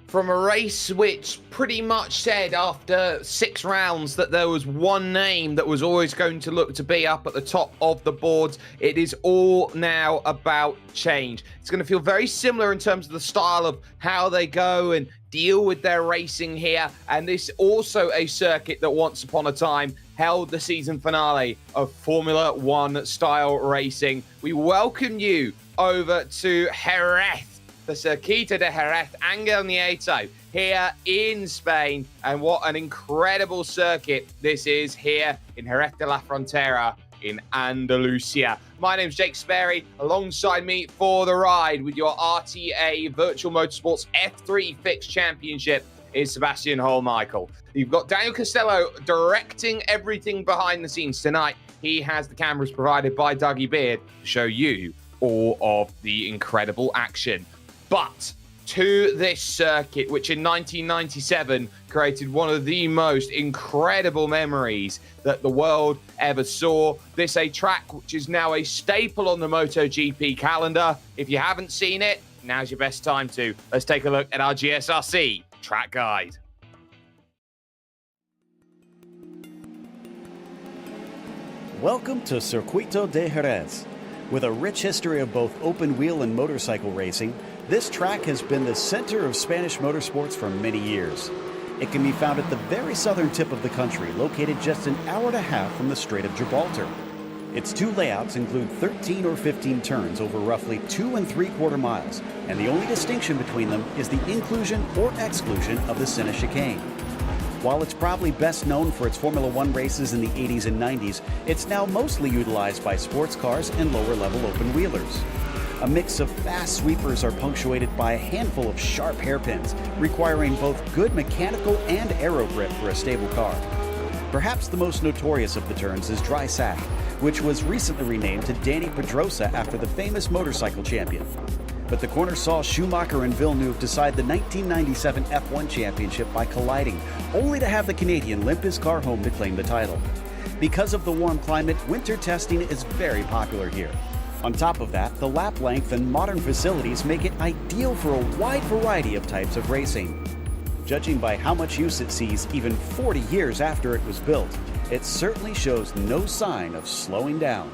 From a race which pretty much said after 6 rounds that there was one name that was always going to look to be up at the top of the boards, it is all now about change. It's going to feel very similar in terms of the style of how they go and deal with their racing here. And this also a circuit that once upon a time held the season finale of Formula One style racing. We welcome you over to Jerez, the Circuito de Jerez Ángel Nieto here in Spain. And what an incredible circuit this is here in Jerez de la Frontera in Andalusia. My name's Jake Sperry. Alongside me for the ride with your RTA Virtual Motorsports F3 Fixed Championship is Sebastian Michael. You've got Daniel Costello directing everything behind the scenes tonight. He has the cameras provided by Dougie Beard to show you all of the incredible action. But to this circuit, which in 1997 created one of the most incredible memories that the world ever saw. This a track which is now a staple on the MotoGP calendar. If you haven't seen it, now's your best time to. Let's take a look at our GSRC track guide. Welcome to Circuito de Jerez. With a rich history of both open wheel and motorcycle racing, this track has been the center of Spanish motorsports for many years. It can be found at the very southern tip of the country, located just an hour and a half from the Strait of Gibraltar. Its two layouts include 13 or 15 turns over roughly 2 3/4 miles, and the only distinction between them is the inclusion or exclusion of the center chicane. While it's probably best known for its Formula One races in the 80s and 90s, it's now mostly utilized by sports cars and lower-level open-wheelers. A mix of fast sweepers are punctuated by a handful of sharp hairpins, requiring both good mechanical and aero grip for a stable car. Perhaps the most notorious of the turns is Dry Sack, which was recently renamed to Danny Pedrosa after the famous motorcycle champion. But the corner saw Schumacher and Villeneuve decide the 1997 F1 championship by colliding, only to have the Canadian limp his car home to claim the title. Because of the warm climate, winter testing is very popular here. On top of that, the lap length and modern facilities make it ideal for a wide variety of types of racing. Judging by how much use it sees even 40 years after it was built, it certainly shows no sign of slowing down.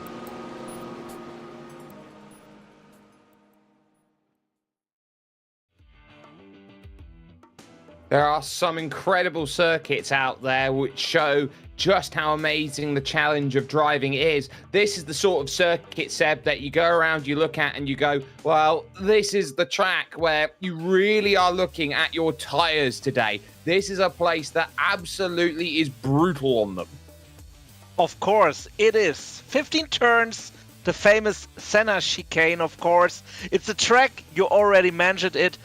There are some incredible circuits out there which show just how amazing the challenge of driving is. This is the sort of circuit, Seb, that you go around, you look at and you go, well, this is the track where you really are looking at your tires today. This is a place that absolutely is brutal on them. Of course, it is. 15 turns, the famous Senna chicane, of course. It's a track, you already mentioned it,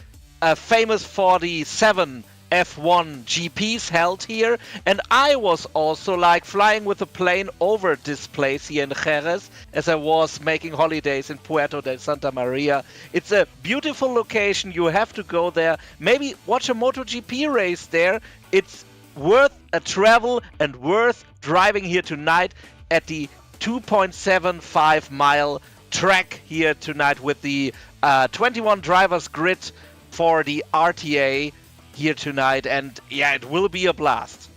famous for the 7 F1 GPs held here, and I was also like flying with a plane over this place here in Jerez as I was making holidays in Puerto de Santa Maria. It's a beautiful location, you have to go there, maybe watch a MotoGP race there. It's worth a travel and worth driving here tonight. at the 2.75 mile track here tonight with the 21 drivers grid for the RTA here tonight, and yeah, it will be a blast.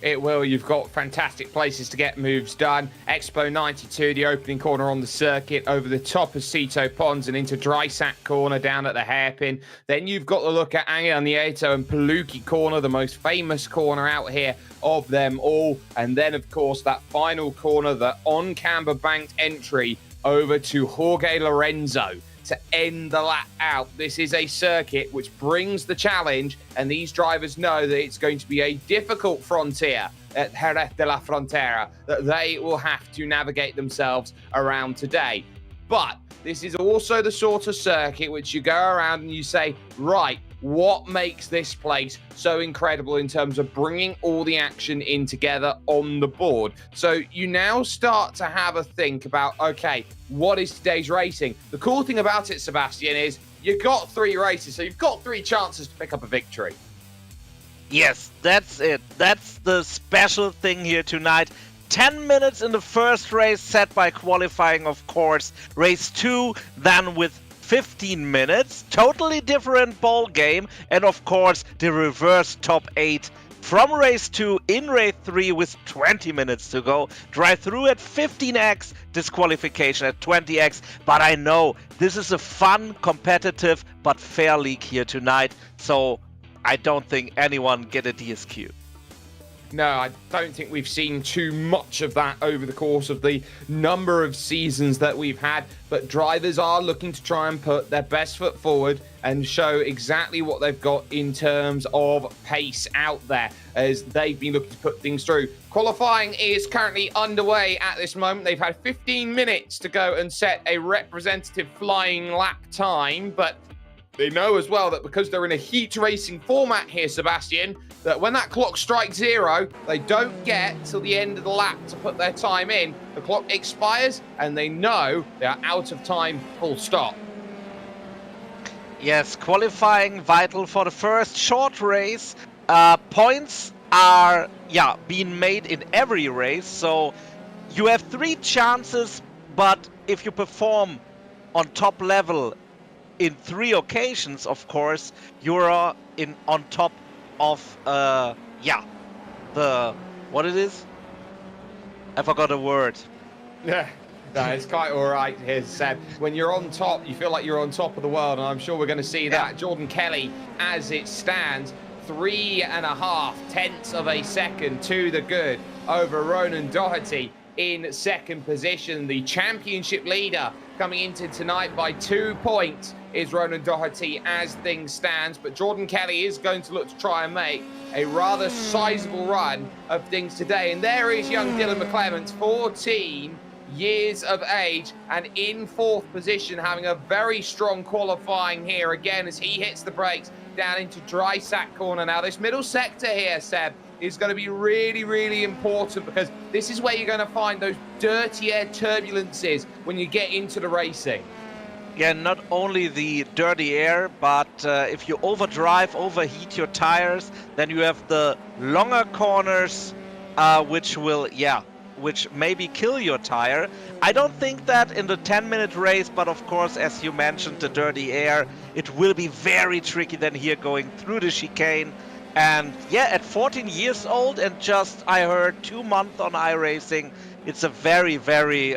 It will. You've got fantastic places to get moves done. Expo 92, the opening corner on the circuit, over the top of Cito Ponds and into Drysack Corner down at the hairpin. Then you've got to look at Anglianeto and Palucci Corner, the most famous corner out here of them all. And then, of course, that final corner, the on-camber banked entry over to Jorge Lorenzo to end the lap out. This is a circuit which brings the challenge, and these drivers know that it's going to be a difficult frontier at Jerez de la Frontera that they will have to navigate themselves around today. But this is also the sort of circuit which you go around and you say, right, what makes this place so incredible in terms of bringing all the action in together on the board? So you now start to have a think about, okay, what is today's racing? The cool thing about it, Sebastian, is you've got 3 races, so you've got 3 chances to pick up a victory. Yes, that's it. That's the special thing here tonight. 10 minutes in the first race, set by qualifying, of course. Race 2, then with 15 minutes. Totally different ball game. And of course, the reverse top 8 from race 2 in race 3 with 20 minutes to go. Drive through at 15x, disqualification at 20x. But I know this is a fun, competitive, but fair league here tonight. So I don't think anyone get a DSQ. No, I don't think we've seen too much of that over the course of the number of seasons that we've had, but drivers are looking to try and put their best foot forward and show exactly what they've got in terms of pace out there as they've been looking to put things through. Qualifying is currently underway at this moment. They've had 15 minutes to go and set a representative flying lap time, but they know as well that because they're in a heat racing format here, Sebastian, that when that clock strikes 0, they don't get till the end of the lap to put their time in. The clock expires and they know they are out of time, full stop. Yes, qualifying vital for the first short race. Points are, being made in every race. So you have 3 chances, but if you perform on top level in 3 occasions, of course, you're on top of what it is? I forgot a word. Yeah, no, it's quite all right here, Seb. When you're on top, you feel like you're on top of the world, and I'm sure we're going to see that. Jordan Kelly, as it stands, 3.5 tenths of a second to the good over Ronan Doherty in second position. The championship leader coming into tonight by 2 points is Ronan Doherty as things stands, but Jordan Kelly is going to look to try and make a rather sizable run of things today. And there is young Dylan McClements, 14 years of age and in 4th position, having a very strong qualifying here again as he hits the brakes down into Drysack Corner. Now this middle sector here, Seb, is going to be really, really important because this is where you're going to find those dirty air turbulences when you get into the racing. Yeah, not only the dirty air, but if you overdrive, overheat your tires, then you have the longer corners, which maybe kill your tire. I don't think that in the 10-minute race, but of course, as you mentioned, the dirty air, it will be very tricky then here going through the chicane. And yeah, at 14 years old and just, I heard, 2 months on iRacing, it's a very, very,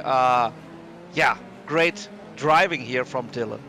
great driving here from Dylan.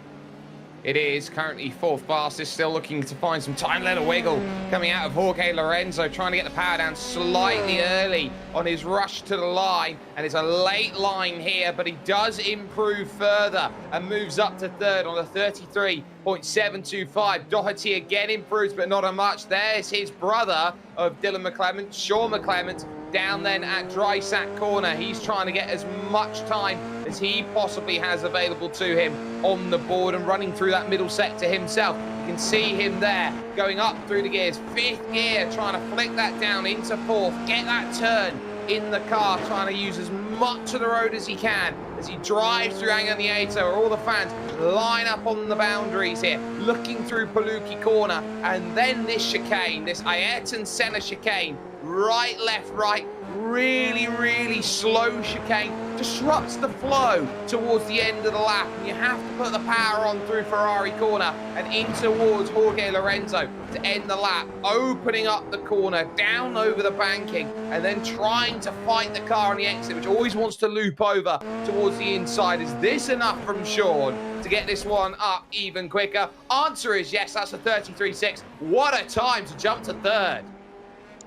It is currently 4th fastest, still looking to find some time, little wiggle coming out of Jorge Lorenzo, trying to get the power down slightly early on his rush to the line, and it's a late line here, but he does improve further and moves up to 3rd on a 33.725. Doherty again improves, but not a much. There's his brother of Dylan McClements, Sean McClements, down then at Drysack Corner. He's trying to get as much time as he possibly has available to him on the board and running through that middle sector himself. You can see him there going up through the gears. 5th gear, trying to flick that down into 4th, get that turn in the car, trying to use as much of the road as he can as he drives through Anglianeto, where all the fans line up on the boundaries here, looking through Palucci Corner, and then this chicane, this Ayrton Senna chicane, right, left, right, really slow chicane, disrupts the flow towards the end of the lap. And you have to put the power on through Ferrari corner and in towards Jorge Lorenzo to end the lap, opening up the corner, down over the banking, and then trying to fight the car on the exit, which always wants to loop over towards the inside. Is this enough from Sean to get this one up even quicker? Answer is yes, that's a 33.6. What a time to jump to third.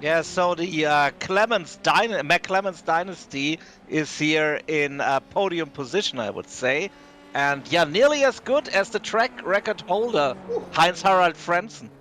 Yeah, so the McClemens dynasty is here in podium position, I would say. And yeah, nearly as good as the track record holder, Heinz-Harald Frentzen.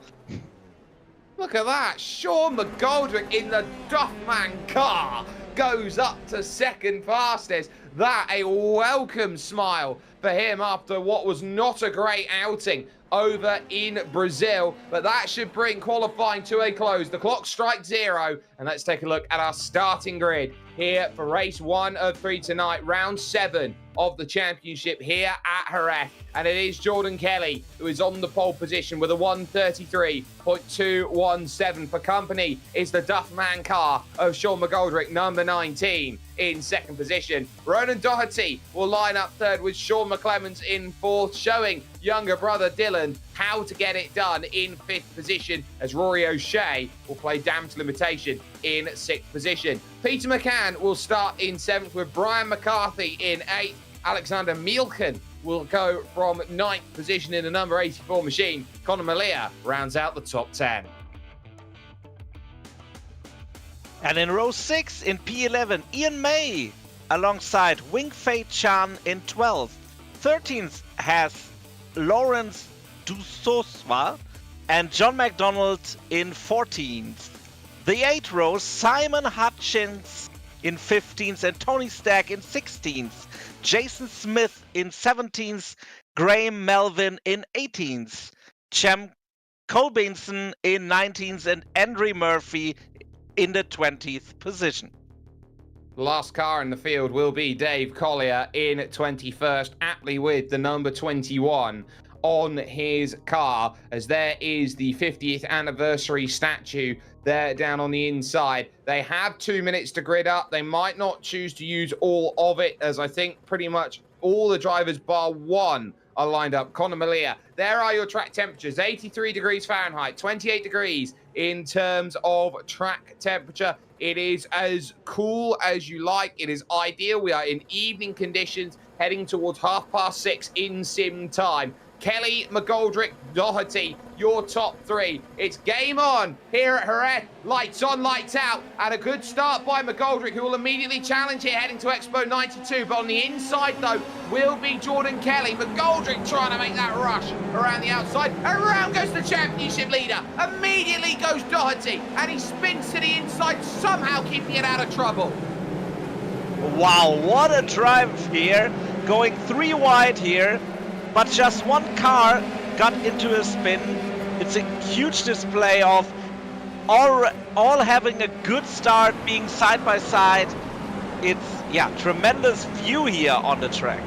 Look at that. Sean McGoldrick in the Duffman car goes up to second fastest. That a welcome smile for him after what was not a great outing over in Brazil, but that should bring qualifying to a close. The clock strikes 0, and let's take a look at our starting grid here for race 1 of 3 tonight, round 7 of the championship here at Jerez. And it is Jordan Kelly who is on the pole position with a 1:33.217. For company is the Duffman car of Sean McGoldrick, number 19, in second position. Ronan Doherty will line up third with Sean McClemens in fourth, showing younger brother Dylan how to get it done in fifth position, as Rory O'Shea will play damage limitation in sixth position. Peter McCann will start in seventh with Brian McCarthy in eighth. Alexander Mielken will go from ninth position in the number 84 machine. Conor Malia rounds out the top 10. And in row 6 in P11, Ian May alongside Wing Fei Chan in 12th. 13th has Lawrence Dusoswa and John McDonald in 14th. The 8th row, Simon Hutchins in 15th and Tony Stack in 16th. Jason Smith in 17th, Graham Melvin in 18th, Cem Colbinson in 19th, and Andre Murphy in the 20th position. The last car in the field will be Dave Collier in 21st, aptly with the number 21 on his car, as there is the 50th anniversary statue there down on the inside. They have 2 minutes to grid up. They might not choose to use all of it, as I think pretty much all the drivers bar one are lined up. Conor Malia, there are your track temperatures: 83 degrees Fahrenheit, 28 degrees in terms of track temperature. It is as cool as you like. It is ideal. We are in evening conditions, heading towards 6:30 in sim time. Kelly, McGoldrick, Doherty, your top three. It's game on here at Jerez. Lights on, lights out. And a good start by McGoldrick, who will immediately challenge here, heading to Expo 92. But on the inside, though, will be Jordan Kelly. McGoldrick trying to make that rush around the outside. Around goes the championship leader. Immediately goes Doherty. And he spins to the inside, somehow keeping it out of trouble. Wow, what a drive here. Going 3 wide here. But just one car got into a spin. It's a huge display of all having a good start, being side by side. It's, yeah, tremendous view here on the track.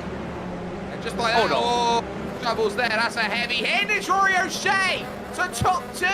And just like that, troubles there. That's a heavy hit. It's Rory O'Shea to top 2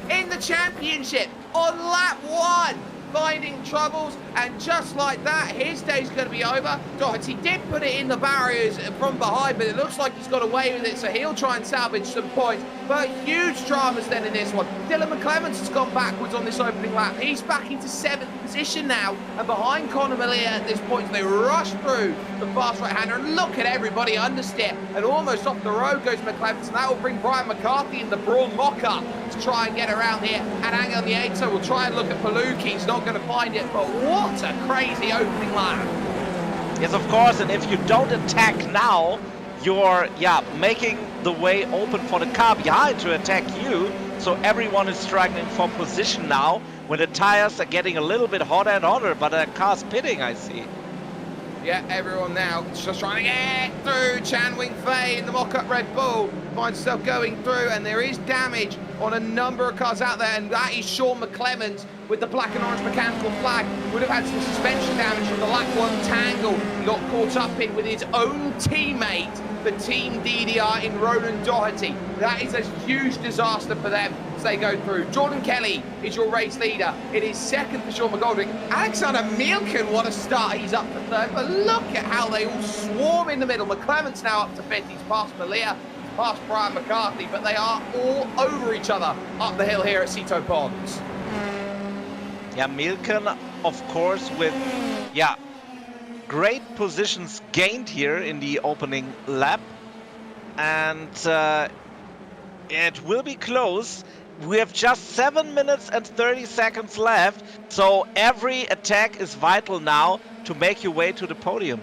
in the championship on lap 1. Finding troubles, and just like that, his day's going to be over. Doherty did put it in the barriers from behind, but it looks like he's got away with it, so he'll try and salvage some points. But huge dramas then in this one. Dylan McClemens has gone backwards on this opening lap. He's back into 7th position now, and behind Conor Malia at this point. They rush through the fast right-hander, and look at everybody understeer, and almost off the road goes McClemens, and that will bring Brian McCarthy in the Braun mock-up to try and get around here. And Angel Nieto will try and look at Paluki. He's not going to find it, but what a crazy opening lap. Yes, of course, and if you don't attack now, you're making the way open for the car behind to attack you. So everyone is struggling for position now when the tires are getting a little bit hotter and hotter, but the car's pitting, I see. Yeah, everyone now just trying to get through. Chan Wing Fei in the mock-up Red Bull finds himself going through, and there is damage on a number of cars out there, and that is Sean McClemens with the black and orange mechanical flag. Would have had some suspension damage from the lap 1 tangle he got caught up in with his own teammate, the Team DDR in Ronan Doherty. That is a huge disaster for them. as they go through. Jordan Kelly is your race leader. It is second for Sean McGoldrick. Alexander Mielken, what a start. He's up for third. But look at how they all swarm in the middle. McClement's now up to fifth. He's past Malia. He's past Brian McCarthy. But they are all over each other up the hill here at Cito Ponds. Yeah, Mielken, of course, with, great positions gained here in the opening lap. And it will be close. We have just 7 minutes and 30 seconds left. So every attack is vital now to make your way to the podium.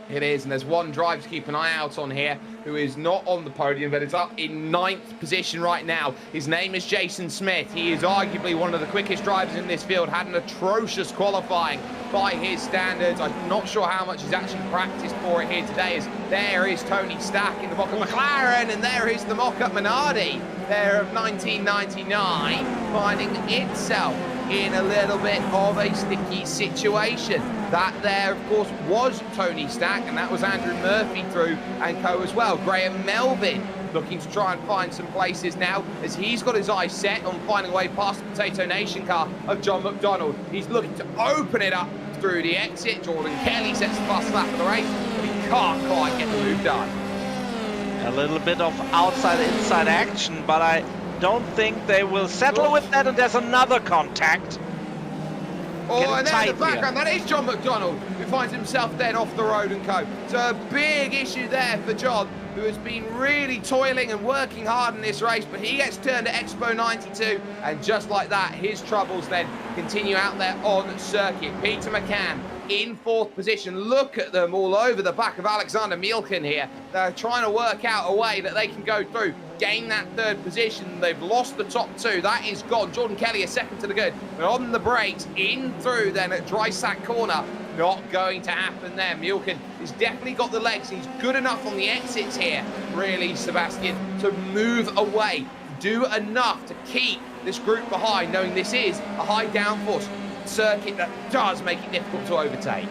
It is, and there's one driver to keep an eye out on here who is not on the podium, but is up in 9th position right now. His name is Jason Smith. He is arguably one of the quickest drivers in this field, had an atrocious qualifying by his standards. I'm not sure how much he's actually practiced for it here today, as there is Tony Stack in the mock-up McLaren, and there is the mock-up Minardi there of 1999, finding itself in a little bit of a sticky situation. That there, of course, was Tony Stack, and that was Andrew Murphy through and co as well. Graham Melvin looking to try and find some places now, as he's got his eyes set on finding a way past the Potato Nation car of John McDonald. He's looking to open it up through the exit. Jordan Kelly sets the fast lap of the race, but he can't quite get the move done. A little bit of outside-inside action, but I don't think they will settle with that, and there's another contact. Oh, and there in the background, that is John McDonald, who finds himself then off the road and co. So a big issue there for John, who has been really toiling and working hard in this race, but he gets turned to Expo 92, and just like that, his troubles then continue out there on circuit. Peter McCann in 4th position. Look at them all over the back of Alexander Mielken here. They're trying to work out a way that they can go through, gain that 3rd position. They've lost the top 2. That is gone. Jordan Kelly is second to the good. But on the brakes, in through then at Dry Sack Corner. Not going to happen there. Mielken has definitely got the legs. He's good enough on the exits here, really, Sebastian, to move away. Do enough to keep this group behind, knowing this is a high downforce circuit that does make it difficult to overtake.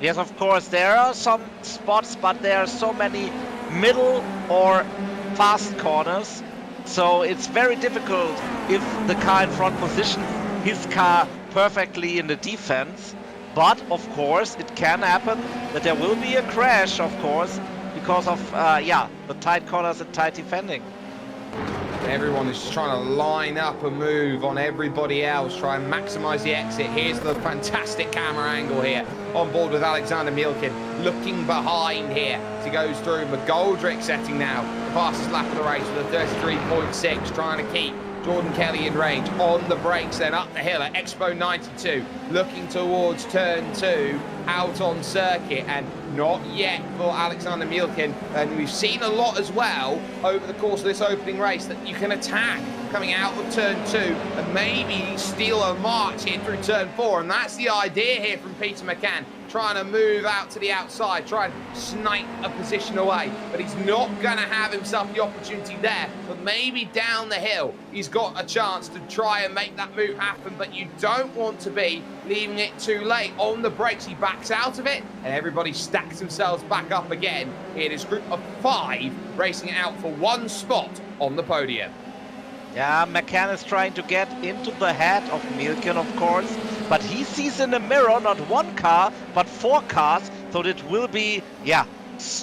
Yes, of course, there are some spots, but there are so many middle or fast corners, so it's very difficult if the car in front positions his car perfectly in the defense. But of course it can happen that there will be a crash, of course, because of the tight corners and tight defending. Everyone is just trying to line up a move on everybody else, try and maximize the exit. Here's the fantastic camera angle here on board with Alexander Mielken, looking behind here as he goes through. McGoldrick setting now the fastest lap of the race with a 33.6, trying to keep Jordan Kelly in range. On the brakes then up the hill at Expo 92, looking towards turn 2, out on circuit, and not yet for Alexander Mielken. And we've seen a lot as well over the course of this opening race that you can attack coming out of turn 2 and maybe steal a march here through turn 4, and that's the idea here from Peter McCann, trying to move out to the outside, try and snipe a position away, but he's not going to have himself the opportunity there. But maybe down the hill he's got a chance to try and make that move happen, but you don't want to be leaving it too late. On the brakes he backs out of it, and everybody stacks themselves back up again. It is group of 5 racing it out for 1 spot on the podium. Yeah, McCann is trying to get into the head of Mielken, of course, but he sees in the mirror not 1 car, but 4 cars, so it will be,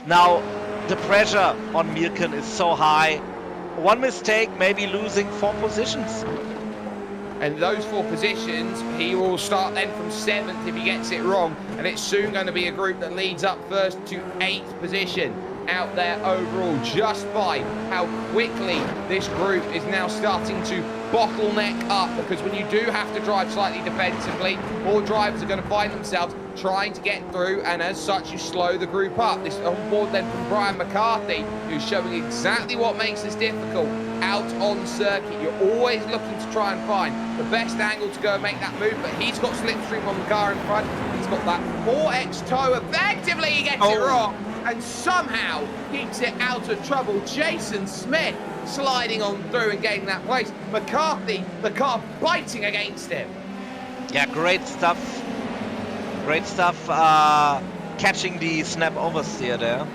now the pressure on Mielken is so high. 1 mistake, maybe losing 4 positions. And those 4 positions, he will start then from 7th if he gets it wrong, and it's soon going to be a group that leads up first to 8th position out there overall, just by how quickly this group is now starting to bottleneck up, because when you do have to drive slightly defensively, more drivers are going to find themselves trying to get through, and as such you slow the group up. This on board then from Brian McCarthy, who's showing exactly what makes this difficult out on circuit. You're always looking to try and find the best angle to go and make that move, but he's got slipstream on the car in front. He's got that 4X toe. Effectively he gets it wrong and somehow keeps it out of trouble. Jason Smith sliding on through and getting that place. McCarthy, the car biting against him. Yeah, great stuff. Great stuff catching the snap oversteer there.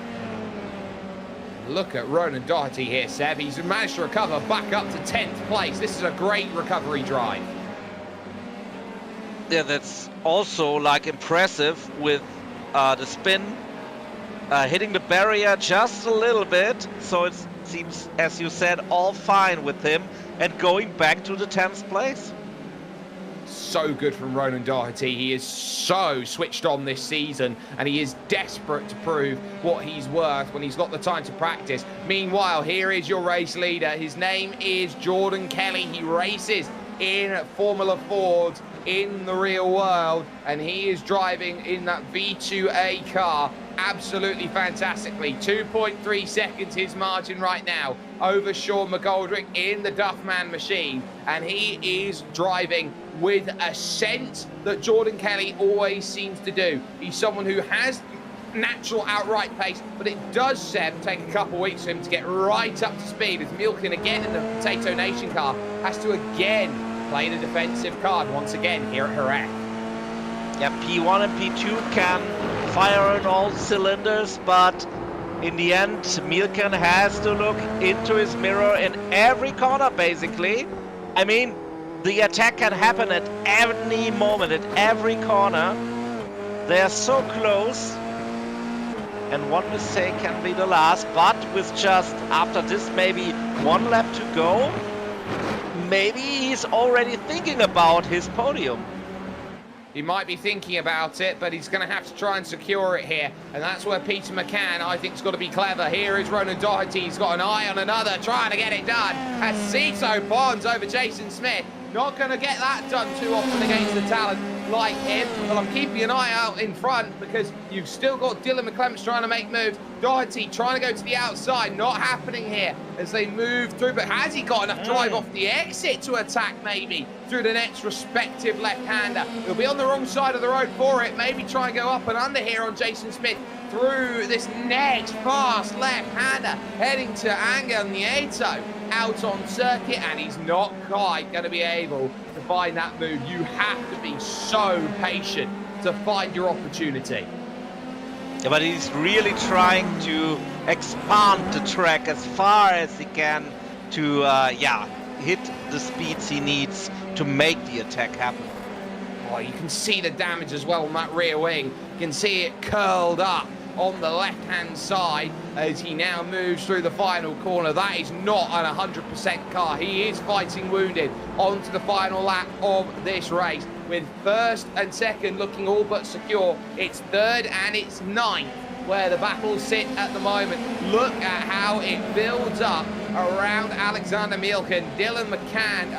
Look at Ronan Doherty here, Seb. He's managed to recover back up to 10th place. This is a great recovery drive. Yeah, that's also like impressive with the spin hitting the barrier just a little bit. So it seems, as you said, all fine with him and going back to the 10th place. So good from Ronan Doherty. He is so switched on this season, and he is desperate to prove what he's worth when he's got the time to practice. Meanwhile, here is your race leader. His name is Jordan Kelly. He races in Formula Ford in the real world, and he is driving in that V2A car absolutely fantastically. 2.3 seconds his margin right now over Sean McGoldrick in the Duffman machine, and he is driving with a sense that Jordan Kelly always seems to do. He's someone who has natural outright pace, but it does, Seb, take a couple weeks for him to get right up to speed as Milken again in the Potato Nation car has to again play the defensive card once again here at Jerez. Yeah, P1 and P2 can fire on all cylinders, but in the end, Milken has to look into his mirror in every corner, basically. I mean, the attack can happen at any moment, at every corner. They're so close, and one mistake can be the last, but with just, after this, maybe one lap to go, maybe he's already thinking about his podium. He might be thinking about it, but he's going to have to try and secure it here. And that's where Peter McCann, I think, has got to be clever. Here is Ronan Doherty. He's got an eye on another, trying to get it done. As Cito bonds over Jason Smith. Not going to get that done too often against the talent like him. But I'm keeping an eye out in front because you've still got Dylan McClements trying to make moves. Doherty trying to go to the outside. Not happening here as they move through. But has he got enough drive off the exit to attack maybe through the next respective left-hander? He'll be on the wrong side of the road for it. Maybe try and go up and under here on Jason Smith through this next fast left-hander heading to Angel Nieto out on circuit, and he's not quite going to be able to find that move. You have to be so patient to find your opportunity. Yeah, but he's really trying to expand the track as far as he can to hit the speeds he needs to make the attack happen. Oh, you can see the damage as well on that rear wing. You can see it curled up on the left-hand side as he now moves through the final corner. That is not an 100% car. He is fighting wounded onto the final lap of this race. With first and second looking all but secure, it's third and it's ninth where the battles sit at the moment. Look at how it builds up around Alexander Milken, Peter McCann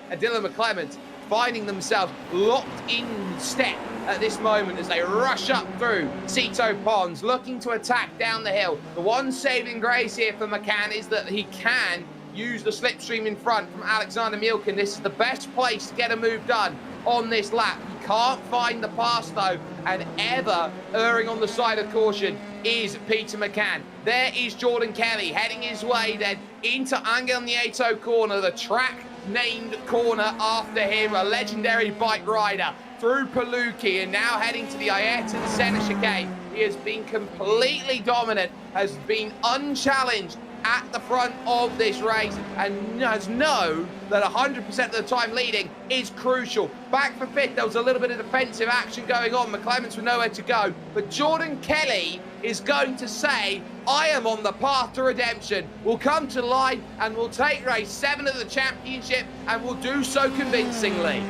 and Dylan McClements finding themselves locked in step at this moment as they rush up through Cito Ponds, looking to attack down the hill. The one saving grace here for McCann is that he can use the slipstream in front from Alexander Milken. This is the best place to get a move done on this lap. He can't find the pass though, and ever erring on the side of caution is Peter McCann. There is Jordan Kelly heading his way then into Angel Nieto corner, the track named corner after him, a legendary bike rider through Palucci, and now heading to the Ayrton Senna chicane. He has been completely dominant, has been unchallenged at the front of this race, and has known that 100% of the time leading is crucial. Back for fifth, there was a little bit of defensive action going on. McClements were nowhere to go, but Jordan Kelly is going to say, I am on the path to redemption. We'll come to the line and we'll take race 7 of the championship, and we'll do so convincingly.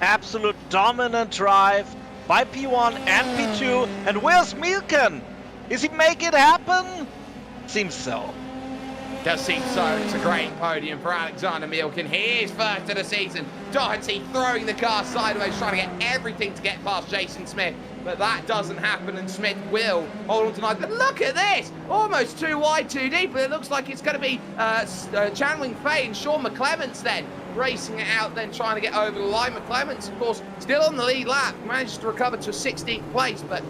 Absolute dominant drive by P1 and P2. And where's Milken? Is he make it happen? Seems so. Does seem so. It's a great podium for Alexander Milken. He is first of the season. Doherty throwing the car sideways, trying to get everything to get past Jason Smith. But that doesn't happen, and Smith will hold on tonight. But look at this! Almost too wide, too deep, but it looks like it's going to be Chan Wing Fei and Sean McClements then racing it out, then trying to get over the line. McClements, of course, still on the lead lap. Manages to recover to 16th place, but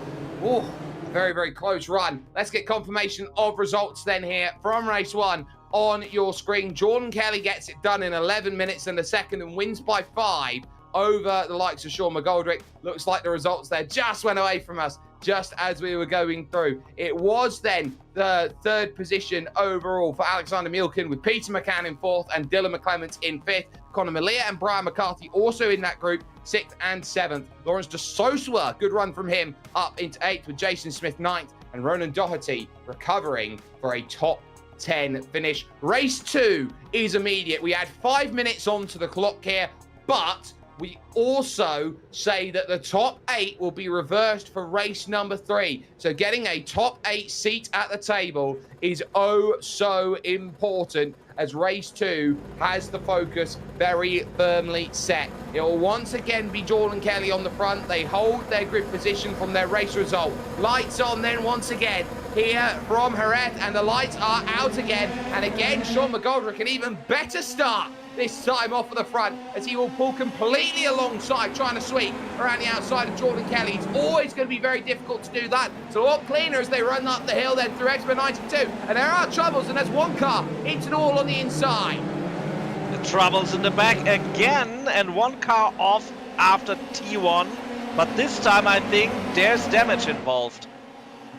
very, very close run. Let's get confirmation of results then here from race 1 on your screen. Jordan Kelly gets it done in 11 minutes and a second and wins by 5 over the likes of Sean McGoldrick. Looks like the results there just went away from us. just as we were going through. It was then the third position overall for Alexander Mielkin, with Peter McCann in fourth and Dylan McClements in fifth. Conor Malia and Brian McCarthy also in that group, 6th and 7th. Lawrence de Sosua, good run from him, up into 8th, with Jason Smith 9th, and Ronan Doherty recovering for a top 10 finish. Race 2 is immediate. We add 5 minutes onto the clock here, but we also say that the top 8 will be reversed for race number 3. So getting a top 8 seat at the table is oh so important, as race 2 has the focus very firmly set. It will once again be Jordan Kelly on the front. They hold their grid position from their race result. Lights on then once again here from Jerez, and the lights are out again. And again, Sean McGoldrick, an even better start this time off of the front, as he will pull completely alongside, trying to sweep around the outside of Jordan Kelly. It's always going to be very difficult to do that. So a lot cleaner as they run up the hill then through Expo 92. And there are troubles, and there's one car into the wall on the inside. The troubles in the back again, and one car off after T1. But this time I think there's damage involved.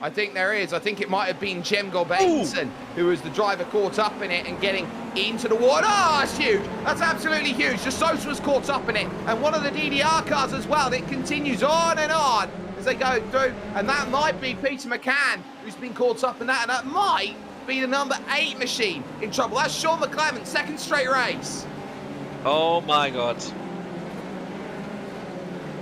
I think there is. I think it might have been Jem Golbenson who was the driver caught up in it and getting into the water. Oh, that's huge. That's absolutely huge. The Sosa was caught up in it. And one of the DDR cars as well. It continues on and on as they go through. And that might be Peter McCann who's been caught up in that. And that might be the number 8 machine in trouble. That's Sean McClement, second straight race. Oh my God.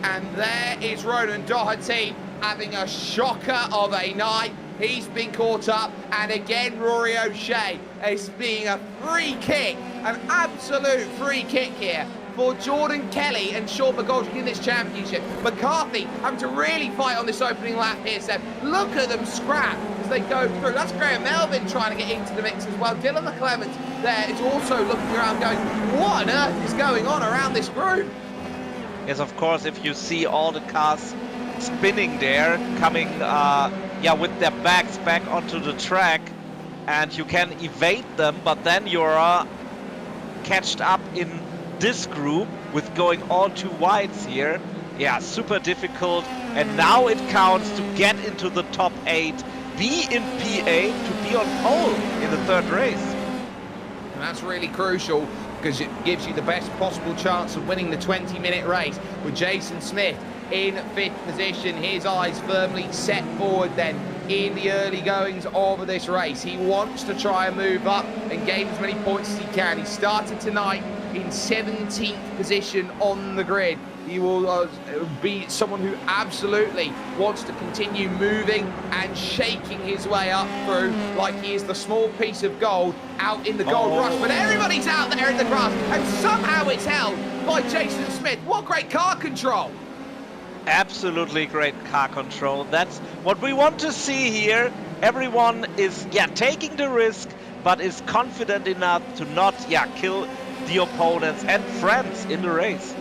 And there is Ronan Doherty having a shocker of a night. He's been caught up, and again Rory O'Shea is being a free kick, an absolute free kick here for Jordan Kelly and Sean McGoldrick in this championship. McCarthy having to really fight on this opening lap here, Seb. Look at them scrap as they go through. That's Graham Melvin trying to get into the mix as well. Dylan McClement there is also looking around going, what on earth is going on around this group? Yes, of course, if you see all the cars spinning there, coming with their backs back onto the track, and you can evade them, but then you're catched up in this group with going all too wides here. Yeah, super difficult, and now it counts to get into the top 8, be in P8 to be on pole in the third race. And that's really crucial, because it gives you the best possible chance of winning the 20-minute race, with Jason Smith in 5th position, his eyes firmly set forward then in the early goings of this race. He wants to try and move up and gain as many points as he can. He started tonight in 17th position on the grid. He will be someone who absolutely wants to continue moving and shaking his way up through like he is the small piece of gold out in the gold rush. But everybody's out there in the grass, and somehow it's held by Jason Smith. What great car control! Absolutely great car control. That's what we want to see here. Everyone is taking the risk, but is confident enough to not kill the opponents and friends in the race.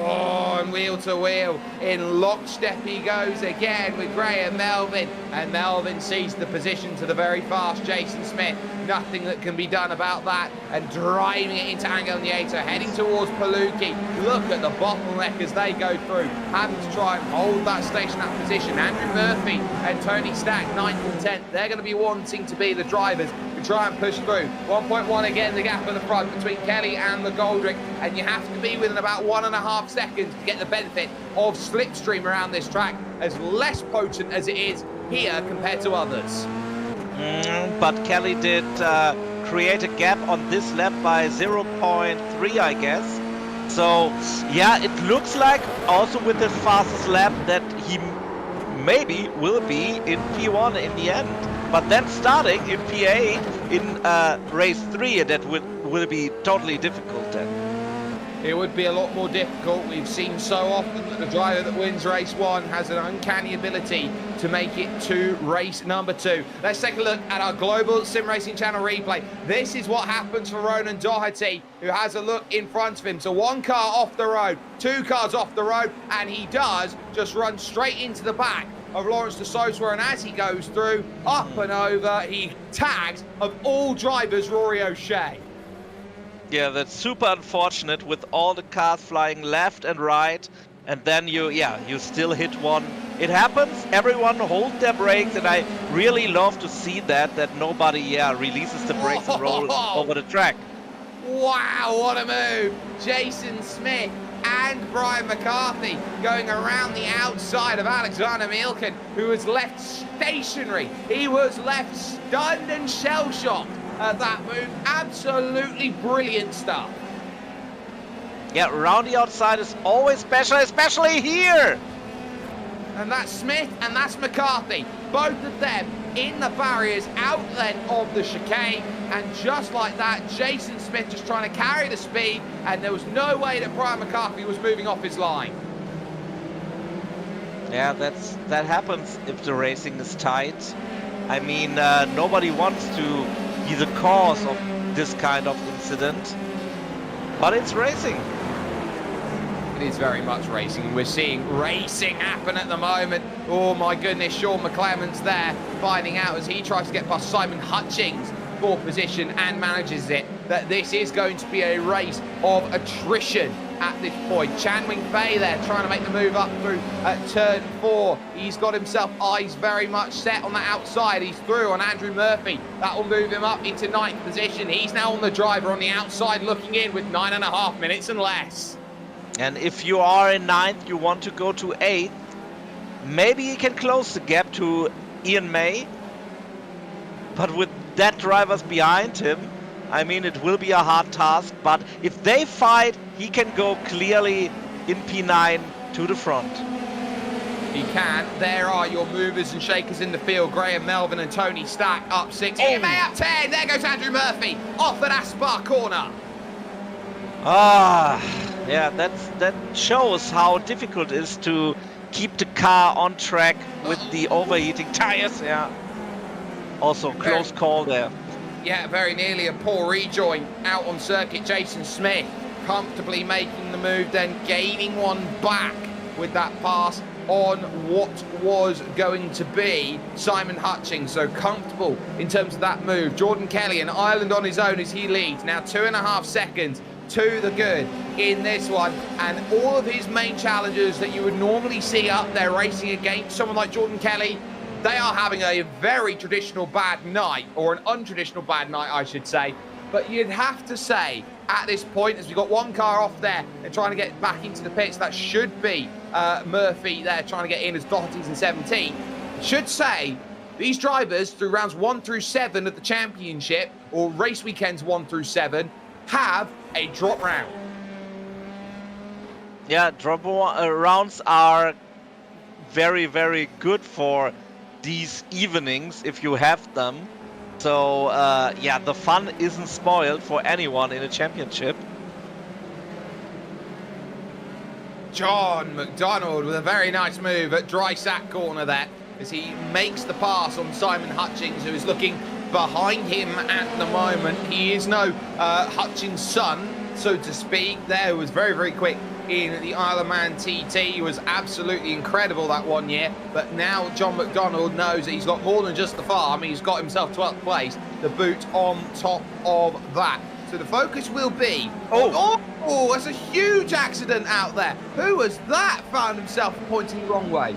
Oh, and wheel to wheel in lockstep he goes again with Graham Melvin, and Melvin sees the position to the very fast Jason Smith. Nothing that can be done about that, and driving it into Angel Nieto, heading towards Palucci. Look at the bottleneck as they go through, having to try and hold that station, that position. Andrew Murphy and Tony Stack, 9th and 10th, they're going to be wanting to be the drivers who try and push through. 1.1 again, the gap at the front between Kelly and McGoldrick, and you have to be within about 1.5 seconds to get the benefit of slipstream around this track, as less potent as it is here compared to others. But Kelly did create a gap on this lap by 0.3, I guess. So, it looks like also with his fastest lap that he maybe will be in P1 in the end. But then starting in P8 in race 3, that will be totally difficult then. It would be a lot more difficult. We've seen so often that the driver that wins race 1 has an uncanny ability to make it to race number 2. Let's take a look at our Global SimRacing Channel replay. This is what happens for Ronan Doherty, who has a look in front of him. So 1 car off the road, 2 cars off the road, and he does just run straight into the back of Lawrence de Sosa, and as he goes through, up and over, he tags, of all drivers, Rory O'Shea. Yeah, that's super unfortunate with all the cars flying left and right. and then you still hit one. It happens. Everyone hold their brakes, and I really love to see that nobody releases the brakes and roll over the track. Wow, what a move! Jason Smith and Brian McCarthy going around the outside of Alexander Mielken, who was left stationary. He was left stunned and shell-shocked at that move. Absolutely brilliant stuff. Yeah, around the outside is always special, especially here. And that's Smith and that's McCarthy. Both of them in the barriers outlet of the chicane. And just like that, Jason Smith just trying to carry the speed. And there was no way that Brian McCarthy was moving off his line. Yeah, that happens if the racing is tight. I mean, nobody wants to be the cause of this kind of incident. But it's racing. It is very much racing. We're seeing racing happen at the moment. Oh my goodness, Sean McClement's there, finding out as he tries to get past Simon Hutchings for position and manages it, that this is going to be a race of attrition at this point. Chan Wing Fei there trying to make the move up through turn 4. He's got himself eyes very much set on the outside. He's through on Andrew Murphy. That will move him up into 9th position. He's now on the driver on the outside looking in with 9.5 minutes and less. And if you are in 9th, you want to go to 8th. Maybe he can close the gap to Ian May. But with that drivers behind him, I mean, it will be a hard task. But if they fight, he can go clearly in P9 to the front. He can. There are your movers and shakers in the field. Graham Melvin and Tony Stack up 6. Ian May up 10. There goes Andrew Murphy off at Aspar corner. Yeah, that shows how difficult it is to keep the car on track with the overheating tires. Yeah, also close call there. Yeah, very nearly a poor rejoin out on circuit. Jason Smith comfortably making the move, then gaining one back with that pass on what was going to be Simon Hutchings. So comfortable in terms of that move. Jordan Kelly, an island on his own as he leads. Now 2.5 seconds to the good in this one, and all of his main challengers that you would normally see up there racing against someone like Jordan Kelly, they are having a very traditional bad night, or an untraditional bad night I should say. But you'd have to say at this point, as we've got one car off there and trying to get back into the pits, that should be Murphy there trying to get in as Doherty's in 17. Should say these drivers through rounds 1 through 7 of the championship, or race weekends 1 through 7, have a drop round. Yeah, drop rounds are very, very good for these evenings if you have them. So, yeah, the fun isn't spoiled for anyone in a championship. John McDonald with a very nice move at dry sack corner there as he makes the pass on Simon Hutchings, who is looking behind him at the moment. He is no Hutchings' son, so to speak. There was very, very quick in the Isle of Man TT. He was absolutely incredible that one year. But now John McDonald knows that he's got more than just the farm. He's got himself 12th place, the boot on top of that. So the focus will be... Oh, that's a huge accident out there. Who was that? Found himself pointing the wrong way.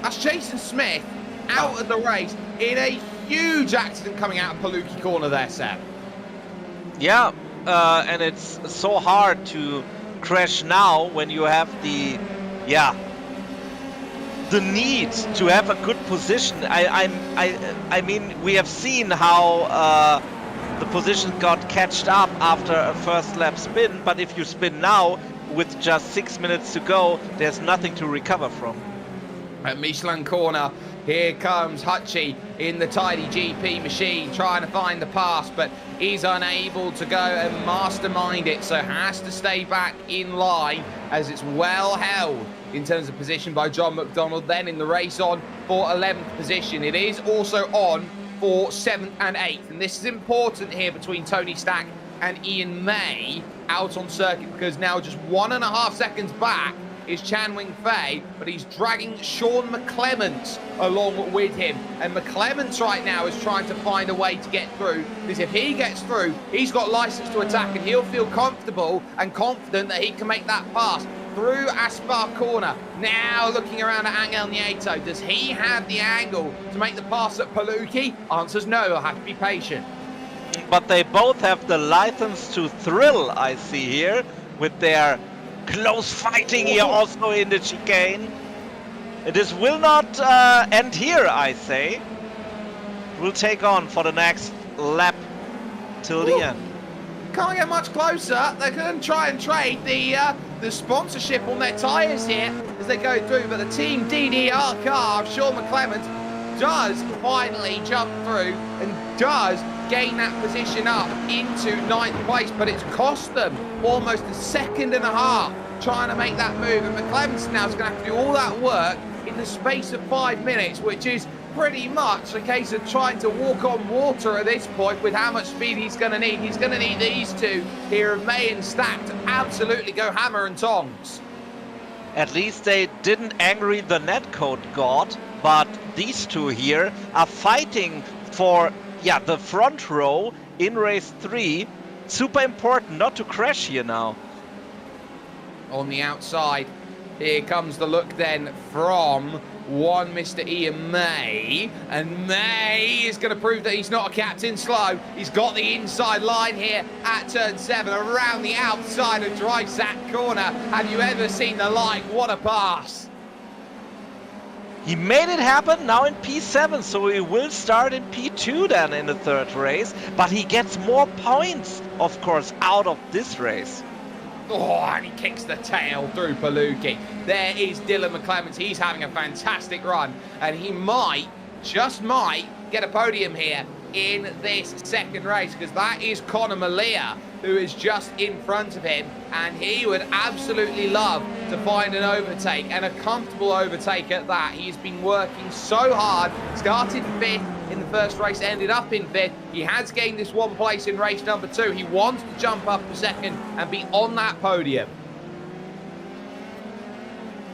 That's Jason Smith out of the race in a huge accident coming out of Palucci corner there, Seb. Yeah, and it's so hard to crash now when you have the need to have a good position. I mean, we have seen how the position got catched up after a first lap spin, but if you spin now with just 6 minutes to go, there's nothing to recover from. At Michelin corner, here comes Hutchie in the tidy GP machine trying to find the pass, but he's unable to go and mastermind it, so has to stay back in line as it's well held in terms of position by John McDonald, then in the race on for 11th position. It is also on for 7th and 8th, and this is important here between Tony Stack and Ian May out on circuit, because now just 1.5 seconds back is Chan Wing-Fei, but he's dragging Sean McClements along with him. And McClements right now is trying to find a way to get through, because if he gets through, he's got license to attack, and he'll feel comfortable and confident that he can make that pass through Aspar corner. Now looking around at Angel Nieto. Does he have the angle to make the pass at Palucci? Answer's no, he'll have to be patient. But they both have the license to thrill, I see here, with their close fighting here also in the chicane. This will not end here, I say. We'll take on for the next lap till the end. Can't get much closer. They're going to try and trade the sponsorship on their tyres here as they go through, but the Team DDR car of Sean McClements does finally jump through and does gain that position up into 9th place, but it's cost them almost a second and a half trying to make that move, and McClements now is going to have to do all that work in the space of 5 minutes, which is pretty much a case of trying to walk on water at this point with how much speed he's going to need. He's going to need these two here of May and Stack to absolutely go hammer and tongs. At least they didn't angry the netcode god, but these two here are fighting for the front row in race 3. Super important not to crash here now. On the outside, here comes the look then from one Mr. Ian May, and May is going to prove that he's not a captain slow. He's got the inside line here at turn 7 around the outside of Dreisack corner. Have you ever seen the like? What a pass. He made it happen now in P7, so he will start in P2 then in the third race, but he gets more points, of course, out of this race. Oh, and he kicks the tail through Palucci. There is Dylan McClements. He's having a fantastic run, and he might, just might, get a podium here in this second race, because that is Connor Malia, who is just in front of him, and he would absolutely love to find an overtake, and a comfortable overtake at that. He's been working so hard, started 5th in the first race, ended up in 5th. He has gained this 1 place in race number 2. He wants to jump up a second and be on that podium.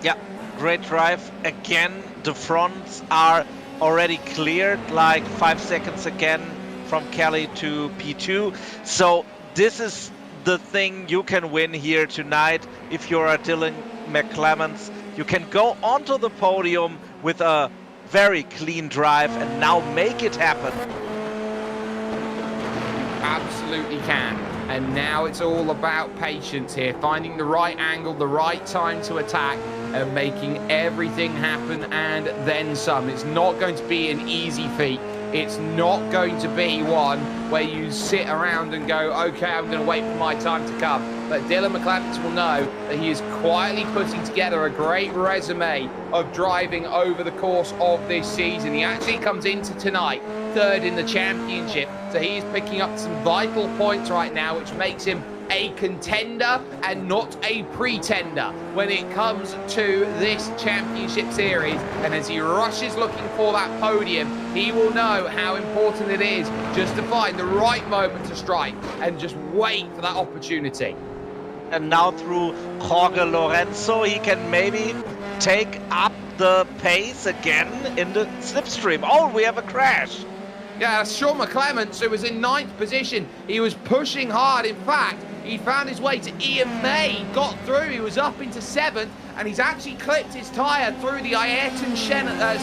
Yeah, great drive. Again, the fronts are already cleared, like 5 seconds again from Kelly to P2. So this is the thing you can win here tonight. If you're a Dylan McClements, you can go onto the podium with a very clean drive and now make it happen. Absolutely can. And now it's all about patience here, finding the right angle, the right time to attack, and making everything happen and then some. It's not going to be an easy feat. It's not going to be one where you sit around and go, okay, I'm going to wait for my time to come. But Dylan McClements will know that he is quietly putting together a great resume of driving over the course of this season. He actually comes into tonight 3rd in the championship, so he's picking up some vital points right now, which makes him a contender and not a pretender when it comes to this championship series. And as he rushes looking for that podium, he will know how important it is just to find the right moment to strike and just wait for that opportunity. And now through Jorge Lorenzo, he can maybe take up the pace again in the slipstream. Oh, we have a crash. Yeah, Sean McClements, who was in 9th position, he was pushing hard. In fact, he found his way to Ian May, got through, he was up into 7th, and he's actually clipped his tyre through the Ayrton Senna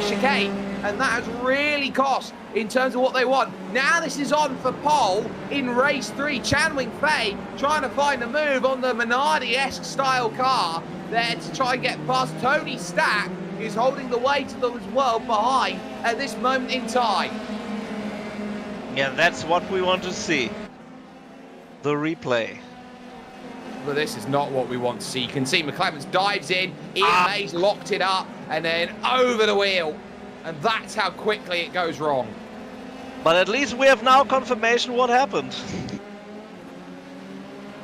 chicane, and that has really cost in terms of what they want. Now this is on for pole in race 3. Chan Wing-Fei trying to find a move on the Minardi-esque style car there to try and get past Tony Stack, who's holding the weight of them as well behind at this moment in time. Yeah, that's what we want to see. The replay. But this is not what we want to see. You can see McClements dives in, Ian May's locked it up, and then over the wheel. And that's how quickly it goes wrong. But at least we have now confirmation what happened.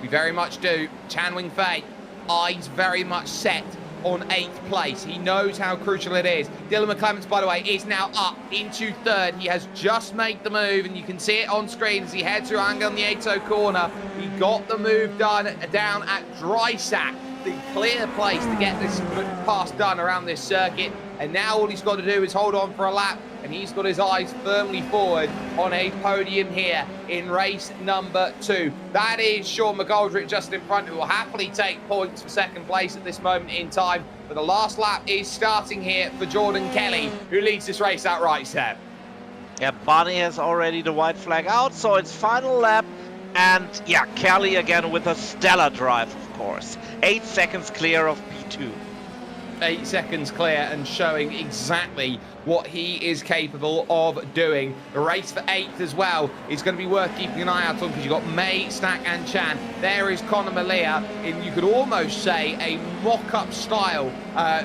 We very much do. Chan Wing-Fei, eyes very much set on 8th place. He knows how crucial it is. Dylan McClements, by the way, is now up into 3rd. He has just made the move, and you can see it on screen as he heads through Angel Nieto corner. He got the move done down at Dreisack the clear place to get this pass done around this circuit. And now all he's got to do is hold on for a lap, and he's got his eyes firmly forward on a podium here in race number 2. That is Sean McGoldrick just in front, who will happily take points for second place at this moment in time. But the last lap is starting here for Jordan Kelly, who leads this race outright, Seb. Yeah, Barney has already the white flag out, so it's final lap. And yeah, Kelly again with a stellar drive, of course. 8 seconds clear of P2. 8 seconds clear and showing exactly what he is capable of doing. The race for 8th as well is going to be worth keeping an eye out on, because you've got May, Stack and Chan. There is Conor Malia in, you could almost say, a mock-up style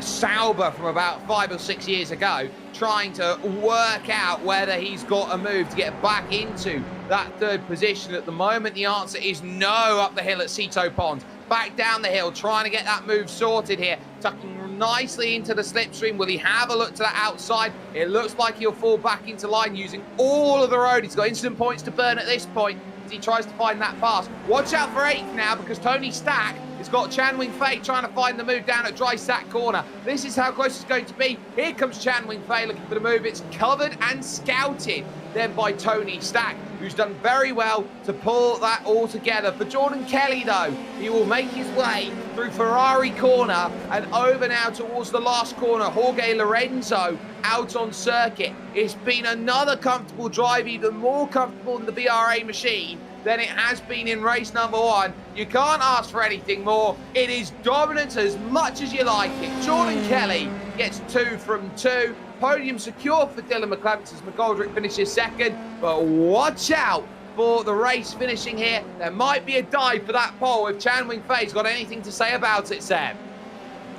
Sauber from about 5 or 6 years ago, trying to work out whether he's got a move to get back into that 3rd position. At the moment, the answer is no up the hill at Cito Pond. Back down the hill, trying to get that move sorted here, tucking nicely into the slipstream. Will he have a look to the outside? It looks like he'll fall back into line using all of the road. He's got instant points to burn at this point as he tries to find that pass. Watch out for 8th now, because Tony Stack has got Chan Wing Fei trying to find the move down at Dry Sack Corner. This is how close it's going to be. Here comes Chan Wing Fei looking for the move. It's covered and scouted then by Tony Stack, who's done very well to pull that all together. For Jordan Kelly, though, he will make his way through Ferrari Corner and over now towards the last corner. Jorge Lorenzo out on circuit. It's been another comfortable drive, even more comfortable in the BRA machine than it has been in race number 1. You can't ask for anything more. It is dominance as much as you like it. Jordan Kelly gets 2 from 2. Podium secure for Dylan McClements as McGoldrick finishes 2nd. But watch out for the race finishing here. There might be a dive for that pole if Chan Wing Fei's got anything to say about it, Sam.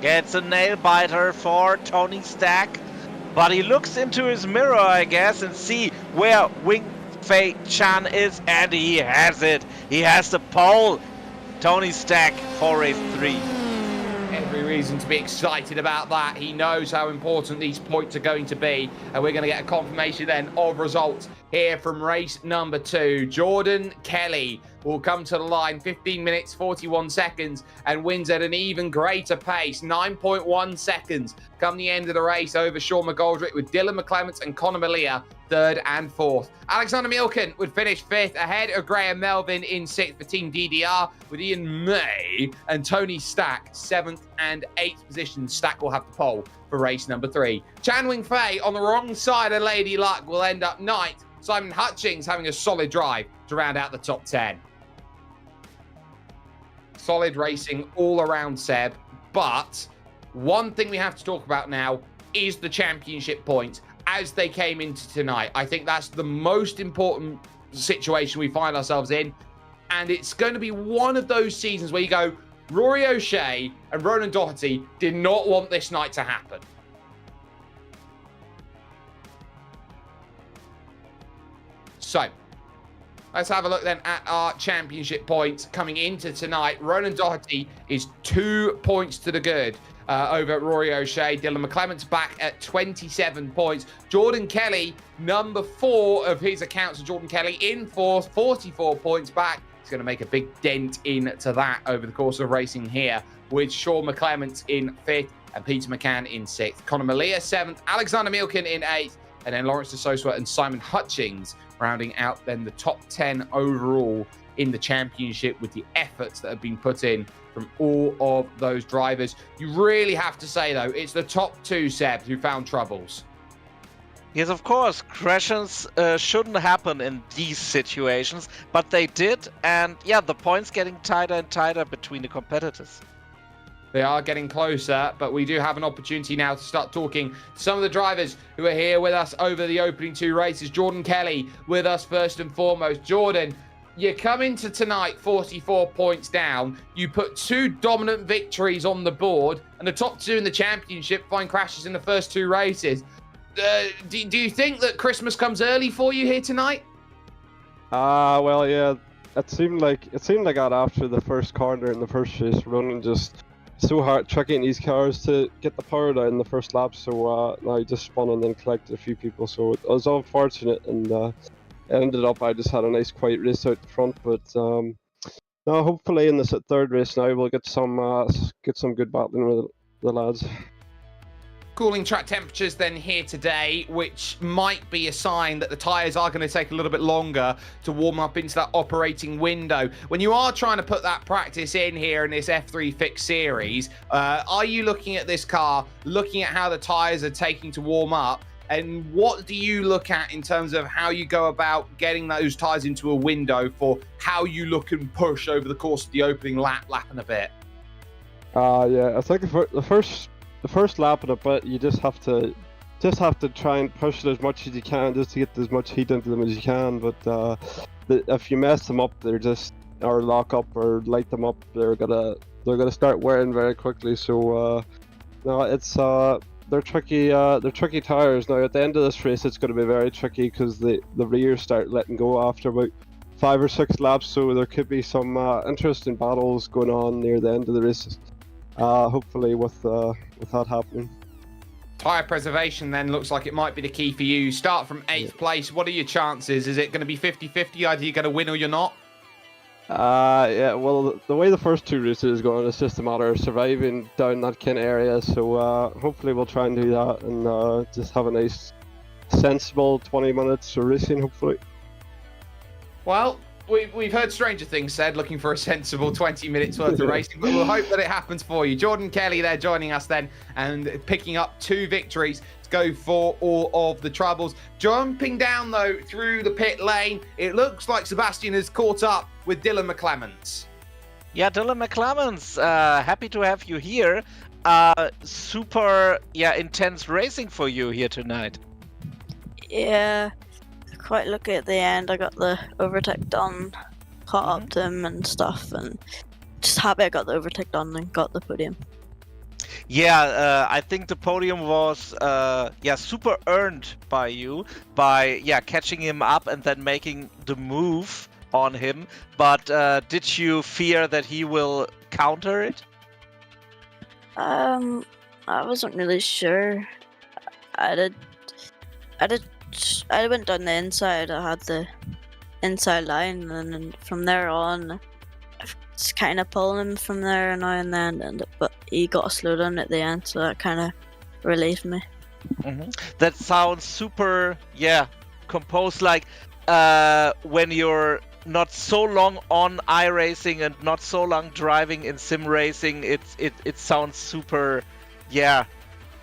Yeah, it's a nail biter for Tony Stack. But he looks into his mirror, I guess, and see where Wing Fei Chan is, and he has it. He has the pole. Tony Stack for race 3. Every reason to be excited about that. He knows how important these points are going to be, and we're going to get a confirmation then of results here from race number 2. Jordan Kelly will come to the line 15 minutes 41 seconds and wins at an even greater pace, 9.1 seconds come the end of the race over Sean McGoldrick, with Dylan McClements and Conor Malia 3rd and 4th. Alexander Milken would finish 5th ahead of Graham Melvin in 6th for Team DDR, with Ian May and Tony Stack 7th and 8th positions. Stack will have the pole for race number 3. Chan Wing Fei on the wrong side of Lady Luck will end up 9th. Simon Hutchings having a solid drive to round out the top 10. Solid racing all around, Seb. But one thing we have to talk about now is the championship points as they came into tonight. I think that's the most important situation we find ourselves in. And it's going to be one of those seasons where you go, Rory O'Shea and Ronan Doherty did not want this night to happen. So, let's have a look then at our championship points coming into tonight. Ronan Doherty is 2 points to the good over Rory O'Shea. Dylan McClements back at 27 points. Jordan Kelly, number 4 of his accounts. So Jordan Kelly in 4th, 44 points back. He's going to make a big dent into that over the course of racing here, with Sean McClements in 5th and Peter McCann in 6th. Conor Malia 7th, Alexander Milken in 8th, and then Lawrence de Sosa and Simon Hutchings rounding out then the top 10 overall in the championship, with the efforts that have been put in from all of those drivers. You really have to say, though, it's the top 2, Seb, who found troubles. Yes, of course, crashes shouldn't happen in these situations, but they did, and yeah, the points getting tighter and tighter between the competitors. They are getting closer, but we do have an opportunity now to start talking to some of the drivers who are here with us over the opening 2 races. Jordan Kelly with us first and foremost. Jordan, you come into tonight 44 points down. You put 2 dominant victories on the board, and the top 2 in the championship find crashes in the first 2 races. Do you think that Christmas comes early for you here tonight? Well, yeah. It seemed like that after the first corner in the first race, running just so hard tricking these cars to get the power down in the first lap. So I just spun and then collected a few people. So it was unfortunate, and it ended up I just had a nice quiet race out the front. But no, Now, hopefully in this third race now we'll get some good battling with the lads. Cooling track temperatures then here today, which might be a sign that the tyres are going to take a little bit longer to warm up into that operating window. When you are trying to put that practice in here in this F3 Fix Series, are you looking at this car, looking at how the tyres are taking to warm up, and what do you look at in terms of how you go about getting those tyres into a window for how you look and push over the course of the opening lap and a bit? Yeah, I think the first lap of it, you just have to try and push it as much as you can, just to get as much heat into them as you can. But if you mess them up, or lock up or light them up, they're gonna start wearing very quickly. So no, it's they're tricky tires. Now at the end of this race, it's going to be very tricky because the rears start letting go after about 5 or 6 laps. So there could be some interesting battles going on near the end of the race. Hopefully with that happening. Tyre preservation then looks like it might be the key for you. Start from 8th place. What are your chances? Is it going to be 50-50? Either you're going to win or you're not? Yeah, well, the way the first 2 races is going, it's just a matter of surviving down that kind of area. So hopefully we'll try and do that and just have a nice, sensible 20 minutes of racing, hopefully. Well, we've heard stranger things said, looking for a sensible 20 minutes worth of racing, but we'll hope that it happens for you. Jordan Kelly there joining us then and picking up 2 victories to go for all of the troubles. Jumping down though through the pit lane, it looks like Sebastian has caught up with Dylan McClements. Yeah, Dylan McClements, happy to have you here. Super, intense racing for you here tonight. Yeah. Quite lucky at the end. I got the overtake done, caught up to him and stuff, and just happy I got the overtake done and got the podium. Yeah, I think the podium was super earned by you by catching him up and then making the move on him. But did you fear that he will counter it? I wasn't really sure. I went down the inside. I had the inside line, and then from there on, I was kind of pulling him from there now and then. But he got a slow down at the end, so that kind of relieved me. That sounds super, composed. Like when you're not so long on iRacing and not so long driving in sim racing, it sounds super,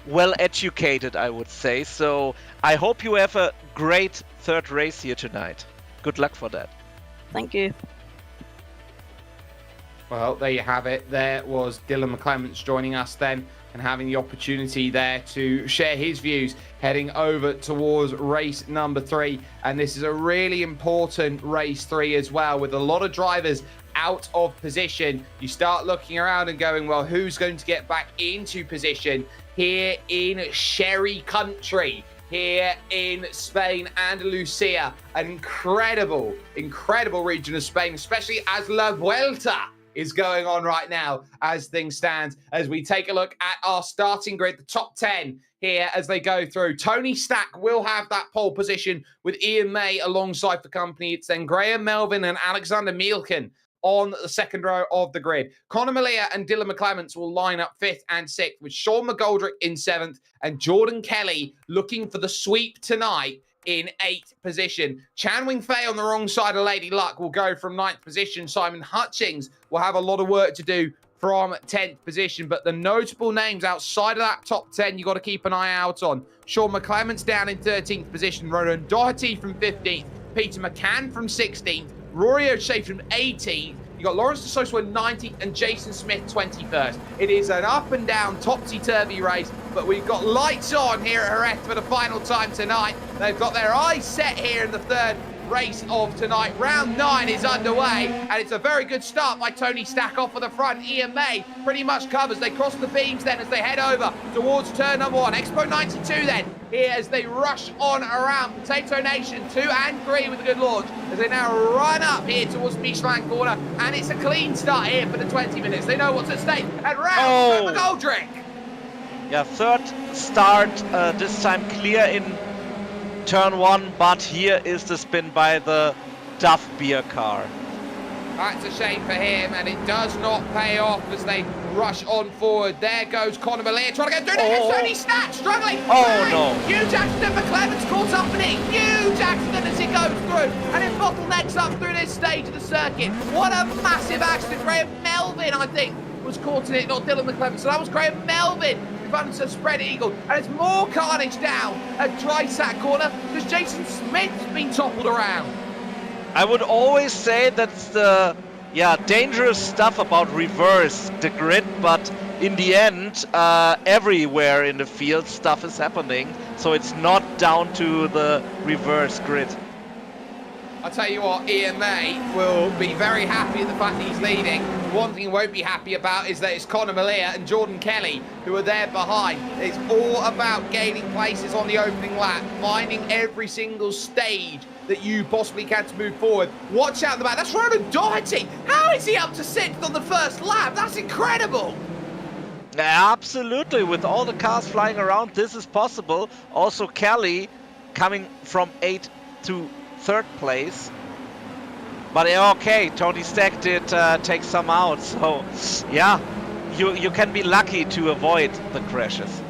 well educated, I would say. So I hope you have a great third race here tonight. Good luck for that. Thank you. Well, there you have it. There was Dylan McClements joining us then and having the opportunity there to share his views heading over towards race number 3. And this is a really important race 3 as well, with a lot of drivers out of position. You start looking around and going, well, who's going to get back into position here in Sherry country, here in Spain, Andalusia, an incredible region of Spain, especially as La Vuelta is going on right now as things stand. As we take a look at our starting grid, the top 10 here as they go through. Tony Stack will have that pole position with Ian May alongside for company. It's then Graham Melvin and Alexander Mielken on the second row of the grid. Conor Malia and Dylan McClements will line up 5th and 6th, with Sean McGoldrick in 7th and Jordan Kelly looking for the sweep tonight in 8th position. Chan Wing Fei on the wrong side of Lady Luck will go from 9th position. Simon Hutchings will have a lot of work to do from 10th position, but the notable names outside of that top 10 you got to keep an eye out on. Sean McClements down in 13th position, Ronan Doherty from 15th, Peter McCann from 16th, Rory O'Shea from 18th. You got Lawrence de Sosa 19th and Jason Smith 21st. It is an up and down, topsy-turvy race, but we've got lights on here at Jerez for the final time tonight. They've got their eyes set here in the third race of tonight. Round 9 is underway, and it's a very good start by Tony Stack off of the front. Ian May pretty much covers. They cross the beams then as they head over towards turn number 1. Expo 92 then here as they rush on around Potato Nation 2 and 3 with a good launch as they now run up here towards Michelin corner, and it's a clean start here for the 20 minutes. They know what's at stake, and round McGoldrick. Yeah, third start, this time clear in turn 1, but here is the spin by the Duff beer car. That's a shame for him, and it does not pay off as they rush on forward. There goes Conor Malier trying to get through. It's only Stat struggling. No. Huge accident for Clemens, caught up in it. Huge accident as he goes through, and it bottlenecks up through this stage of the circuit. What a massive accident. Graham Melvin, I think, was caught in it, not Dylan McClellan. So that was Graham Melvin who runs a spread eagle. And there's more carnage down at Drysack corner because Jason Smith's been toppled around. I would always say that's the dangerous stuff about reverse the grid, but in the end, everywhere in the field stuff is happening, so it's not down to the reverse grid. I'll tell you what, EMA will be very happy at the fact that he's leading. One thing he won't be happy about is that it's Conor Malier and Jordan Kelly who are there behind. It's all about gaining places on the opening lap, finding every single stage that you possibly can to move forward. Watch out the back. That's Ronan Doherty. How is he up to 6th on the first lap? That's incredible. Absolutely, with all the cars flying around, this is possible. Also, Kelly coming from 8th to 3rd place. But okay, Tony Stack did take some out, so yeah, you can be lucky to avoid the crashes.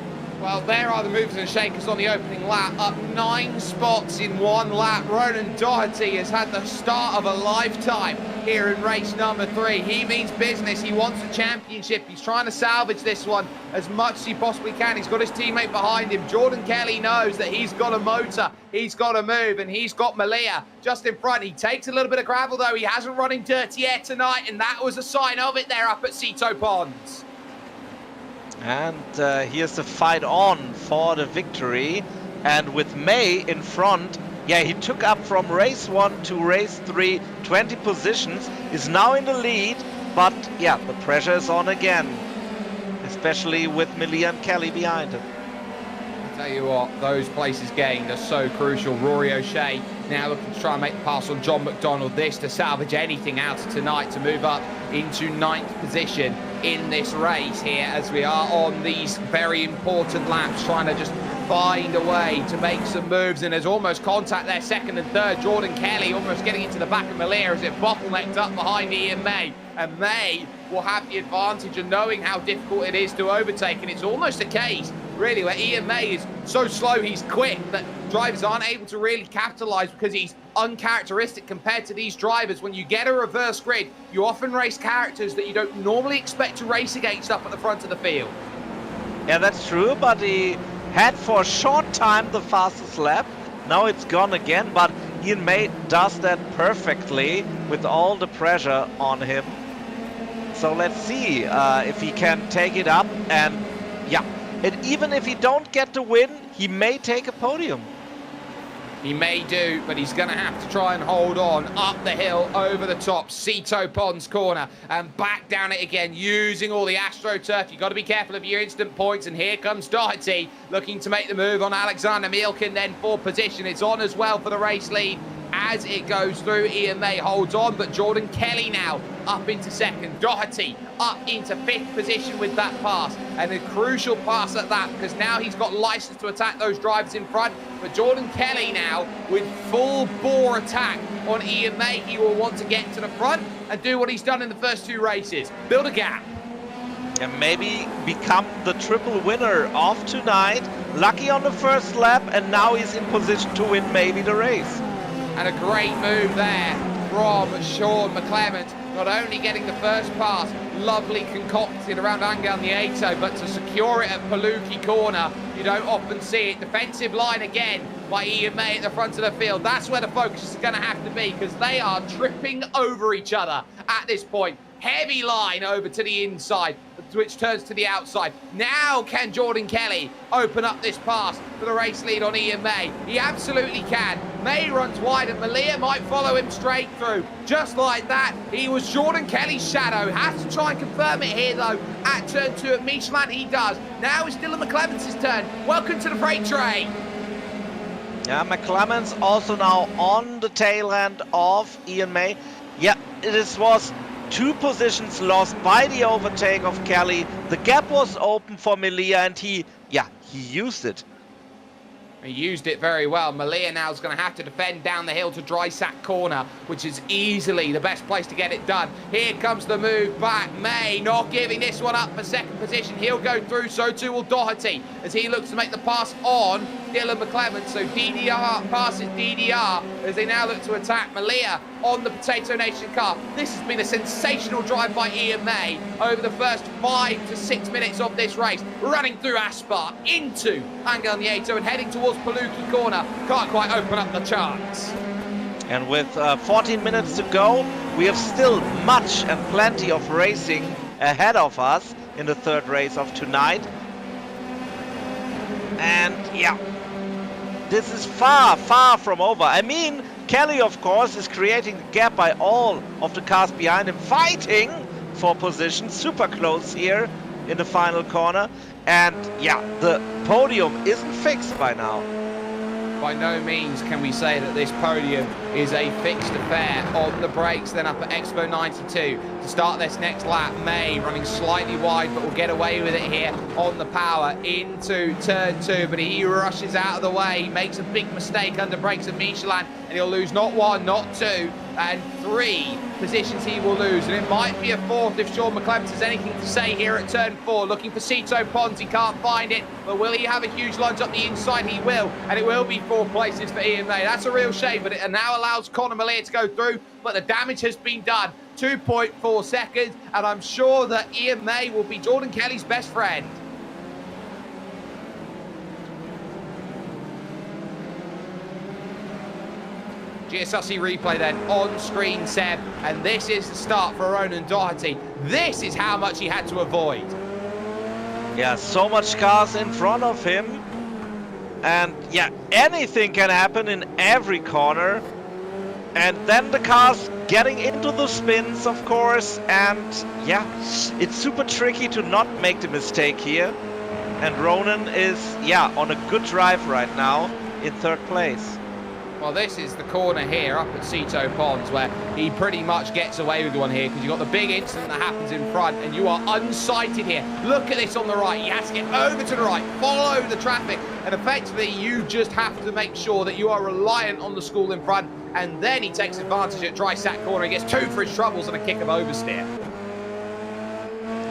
Well, there are the movers and shakers on the opening lap, up 9 spots in 1 lap. Ronan Doherty has had the start of a lifetime here in race number 3. He means business. He wants the championship. He's trying to salvage this one as much as he possibly can. He's got his teammate behind him. Jordan Kelly knows that he's got a motor. He's got to move, and he's got Malier just in front. He takes a little bit of gravel, though. He hasn't run in dirty air tonight, and that was a sign of it there up at Cito Ponds. And here's the fight on for the victory. And with May in front, yeah, he took up from race 1 to race 3, 20 positions, is now in the lead. But yeah, the pressure is on again, especially with Malier and Kelly behind him. Tell you what, those places gained are so crucial. Rory O'Shea now looking to try and make the pass on John McDonald. This to salvage anything out of tonight to move up into 9th position in this race here as we are on these very important laps, trying to just find a way to make some moves. And there's almost contact there, 2nd and 3rd. Jordan Kelly almost getting into the back of Malier as it bottlenecked up behind Ian May. And May will have the advantage of knowing how difficult it is to overtake. And it's almost a case, really, where Ian May is so slow, he's quick, that drivers aren't able to really capitalise because he's uncharacteristic compared to these drivers. When you get a reverse grid, you often race characters that you don't normally expect to race against up at the front of the field. Yeah, that's true, but he had for a short time the fastest lap. Now it's gone again, but Ian May does that perfectly with all the pressure on him. So let's see if he can take it up, and yeah, and even if he don't get the win, he may take a podium. He may do, but he's going to have to try and hold on up the hill, over the top, Cito Ponds corner, and back down it again, using all the AstroTurf. You've got to be careful of your instant points, and here comes Doherty, looking to make the move on Alexander Mielkin, then for position. It's on as well for the race lead as it goes through. Ian May holds on, but Jordan Kelly now up into 2nd. Doherty up into 5th position with that pass, and a crucial pass at that, because now he's got license to attack those drivers in front. But Jordan Kelly now with full bore attack on Ian May. He will want to get to the front and do what he's done in the first 2 races, build a gap. And maybe become the triple winner of tonight. Lucky on the first lap, and now he's in position to win maybe the race. And a great move there from Sean McClement, not only getting the first pass, lovely concocted around Angel Nieto, but to secure it at Palucci corner. You don't often see it. Defensive line again by Ian May at the front of the field. That's where the focus is going to have to be, because they are tripping over each other at this point. Heavy line over to the inside, which turns to the outside. Now can Jordan Kelly open up this pass for the race lead on Ian May? He absolutely can. May runs wide and Malier might follow him straight through. Just like that, he was Jordan Kelly's shadow. Has to try and confirm it here, though, at turn 2 at Michelin. He does. Now it's Dylan McClemence's turn. Welcome to the freight train. Yeah, McClemens also now on the tail end of Ian May. Yeah, this was 2 positions lost by the overtake of Kelly. The gap was open for Malier, and he used it. He used it very well. Malia now is going to have to defend down the hill to dry sack corner, which is easily the best place to get it done. Here comes the move back. May not giving this one up for second position. He'll go through, so too will Doherty, as he looks to make the pass on Dylan McClement. So DDR passes DDR as they now look to attack Malia on the Potato Nation car. This has been a sensational drive by Ian May over the first 5 to 6 minutes of this race, running through Aspar into Angel Nieto and heading towards Paluki corner. Can't quite open up the chance. And with 14 minutes to go, we have still much and plenty of racing ahead of us in the third race of tonight. And yeah, this is far, far from over. I mean, Kelly, of course, is creating a gap by all of the cars behind him, fighting for position, super close here in the final corner. And yeah, the podium isn't fixed by now. By no means can we say that this podium is a fixed affair. On the brakes, then up at Expo 92 to start this next lap. May running slightly wide, but will get away with it here on the power into turn 2. But he rushes out of the way, makes a big mistake under brakes of Michelin, and he'll lose not 1, not 2, and 3 positions he will lose. And it might be a 4th if Sean McClements has anything to say here at turn 4. Looking for Cito Pons, he can't find it, but will he have a huge lunge up the inside? He will, and it will be 4 places for Ian May. That's a real shame, but it now allows Conor Malia to go through, but the damage has been done. 2.4 seconds, and I'm sure that Ian May will be Jordan Kelly's best friend. GSRC replay then on screen, Seb, and this is the start for Ronan Doherty. This is how much he had to avoid. Yeah, so much cars in front of him. And yeah, anything can happen in every corner. And then the cars getting into the spins, of course. And yeah, it's super tricky to not make the mistake here. And Ronan is, yeah, on a good drive right now in 3rd place. Well, this is the corner here up at Cito Pons where he pretty much gets away with one here because you've got the big incident that happens in front and you are unsighted here. Look at this on the right. He has to get over to the right, follow the traffic, and effectively you just have to make sure that you are reliant on the school in front, and then he takes advantage at dry sack corner. He gets 2 for his troubles and a kick of oversteer.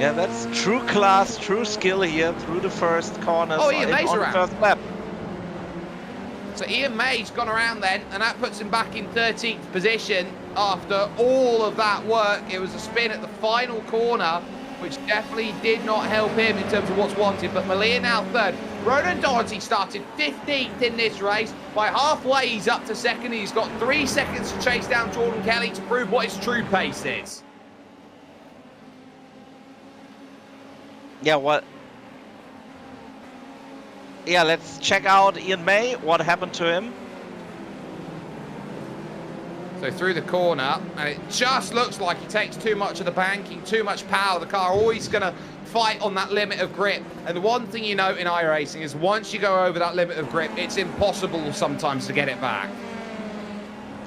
Yeah, that's true class, true skill here through the first corners on the first lap. So Ian May's gone around then, and that puts him back in 13th position after all of that work. It was a spin at the final corner, which definitely did not help him in terms of what's wanted. But Malia now 3rd. Ronan Doherty started 15th in this race. By halfway, he's up to 2nd. He's got 3 seconds to chase down Jordan Kelly to prove what his true pace is. Yeah, what? Yeah, let's check out Ian May. What happened to him? So through the corner, and it just looks like he takes too much of the banking, too much power. The car always going to fight on that limit of grip. And the one thing you note in iRacing is once you go over that limit of grip, it's impossible sometimes to get it back.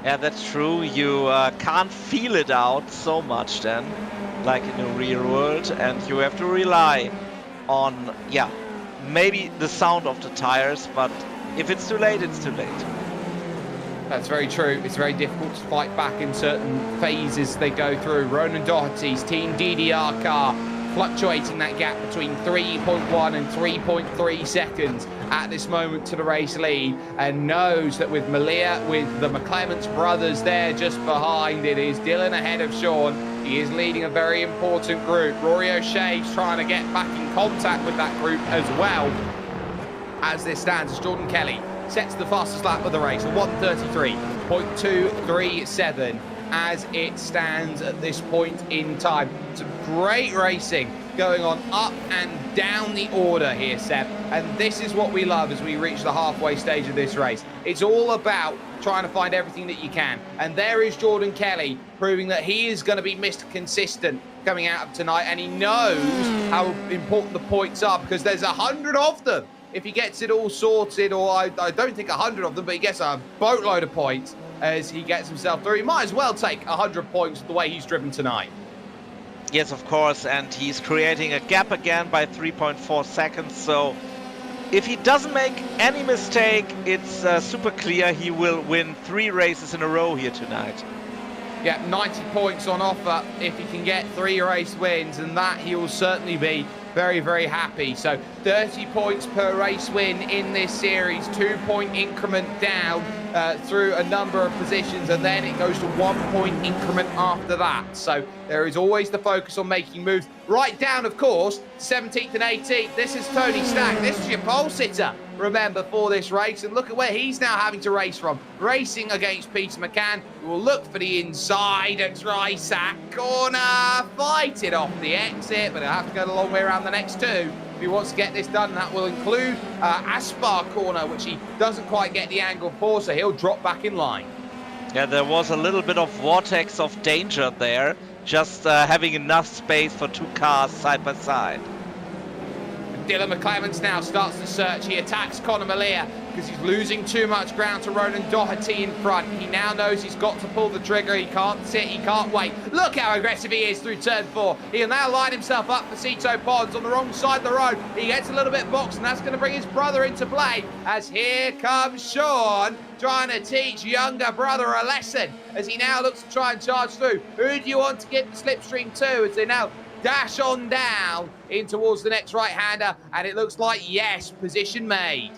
Yeah, that's true. You can't feel it out so much then, like in the real world, and you have to rely on, yeah, maybe the sound of the tires, but if it's too late, it's too late. That's very true. It's very difficult to fight back in certain phases they go through. Ronan Doherty's Team DDR car fluctuating that gap between 3.1 and 3.3 seconds at this moment to the race lead, and knows that with Malia, with the McClements brothers there just behind, it is Dylan ahead of Sean. He is leading a very important group. Rory O'Shea's trying to get back in contact with that group as well. As this stands, Jordan Kelly sets the fastest lap of the race, 1:33.237 as it stands at this point in time. Some great racing going on up and down the order here, Seb, and this is what we love as we reach the halfway stage of this race. It's all about trying to find everything that you can, and there is Jordan Kelly proving that he is going to be Mr. Consistent coming out of tonight, and he knows how important the points are because there's 100 of them. If he gets it all sorted, or I don't think 100 of them, but he gets a boatload of points as he gets himself through. He might as well take 100 points the way he's driven tonight. Yes, of course, and he's creating a gap again by 3.4 seconds, so if he doesn't make any mistake, it's super clear he will win 3 races in a row here tonight. Yeah, 90 points on offer if he can get 3 race wins, and that he will certainly be very, very happy. So 30 points per race win in this series, 2-point increment down through a number of positions, and then it goes to 1-point increment after that. So there is always the focus on making moves. Right down, of course, 17th and 18th. This is Tony Stack. This is your pole sitter, remember, for this race. And look at where he's now having to race from. Racing against Peter McCann, who will look for the inside and try Sack corner. Fight it off the exit, but he'll have to go the long way around the next 2 if he wants to get this done. That will include Aspar corner, which he doesn't quite get the angle for, so he'll drop back in line. Yeah, there was a little bit of vortex of danger there, just having enough space for 2 cars side by side. Dylan McClements now starts the search. He attacks Conor Malia because he's losing too much ground to Ronan Doherty in front. He now knows he's got to pull the trigger. He can't sit, he can't wait. Look how aggressive he is through turn 4. He'll now line himself up for Cito Pons on the wrong side of the road. He gets a little bit boxed, and that's going to bring his brother into play, as here comes Sean trying to teach younger brother a lesson as he now looks to try and charge through. Who do you want to get the slipstream to as they now dash on down in towards the next right-hander, and it looks like, yes, position made.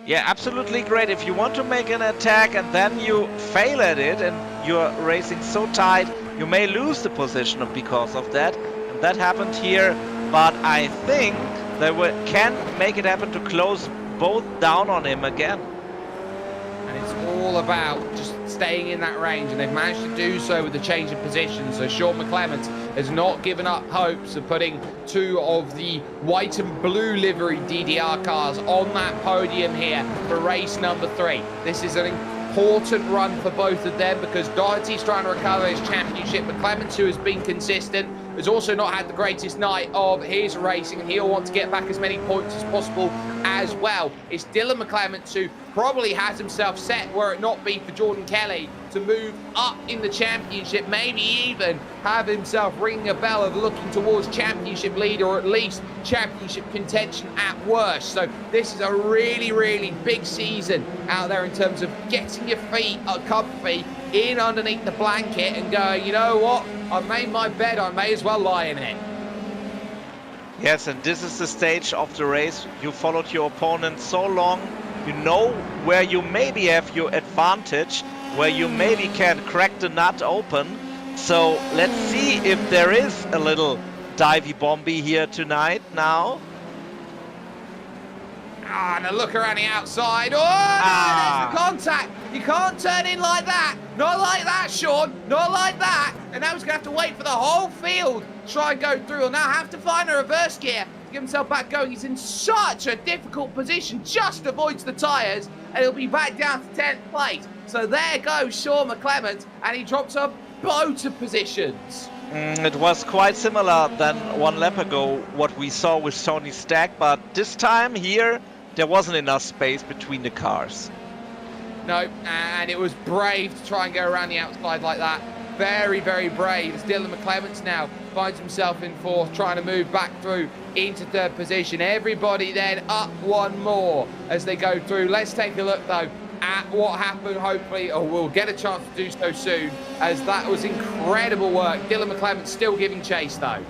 Yeah, absolutely great. If you want to make an attack and then you fail at it and you're racing so tight, you may lose the position because of that. And that happened here, but I think they can make it happen to close both down on him again. And it's all about just staying in that range, and they've managed to do so with the change of position. So Sean McClements has not given up hopes of putting 2 of the white and blue livery DDR cars on that podium here for race number 3. This is an important run for both of them because Doherty's trying to recover his championship. McClements, who has been consistent, has also not had the greatest night of his racing, and he'll want to get back as many points as possible as well. It's Dylan McClements who probably has himself set, were it not be for Jordan Kelly, to move up in the championship, maybe even have himself ringing a bell of looking towards championship lead, or at least championship contention at worst. So this is a really, really big season out there in terms of getting your feet comfy in underneath the blanket and going, you know what, I've made my bed, I may as well lie in it. Yes, and this is the stage of the race. You followed your opponent so long, you know where you maybe have your advantage, where you maybe can crack the nut open. So let's see if there is a little divey bomby here tonight now. And a look around the outside. Oh, there's the contact. You can't turn in like that. Not like that, Sean. Not like that. And now he's going to have to wait for the whole field to try and go through. He'll now have to find a reverse gear to get himself back going. He's in such a difficult position. Just avoids the tyres, and he'll be back down to 10th place. So there goes Sean McClements, and he drops a boat of positions. It was quite similar than 1 lap ago, what we saw with Tony Stack, but this time here, there wasn't enough space between the cars. No, and it was brave to try and go around the outside like that. Very, very brave. As Dylan McClements now finds himself in 4th, trying to move back through into 3rd position. Everybody then up 1 more as they go through. Let's take a look, though, at what happened, hopefully, or we'll get a chance to do so soon, as that was incredible work. Dylan McClements still giving chase, though.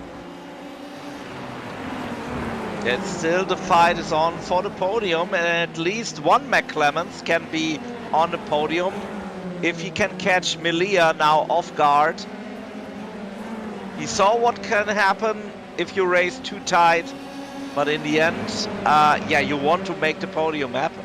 Yet still the fight is on for the podium, and at least one McClements can be on the podium if he can catch Melia now off guard. He saw what can happen if you race too tight, but in the end, yeah, you want to make the podium happen.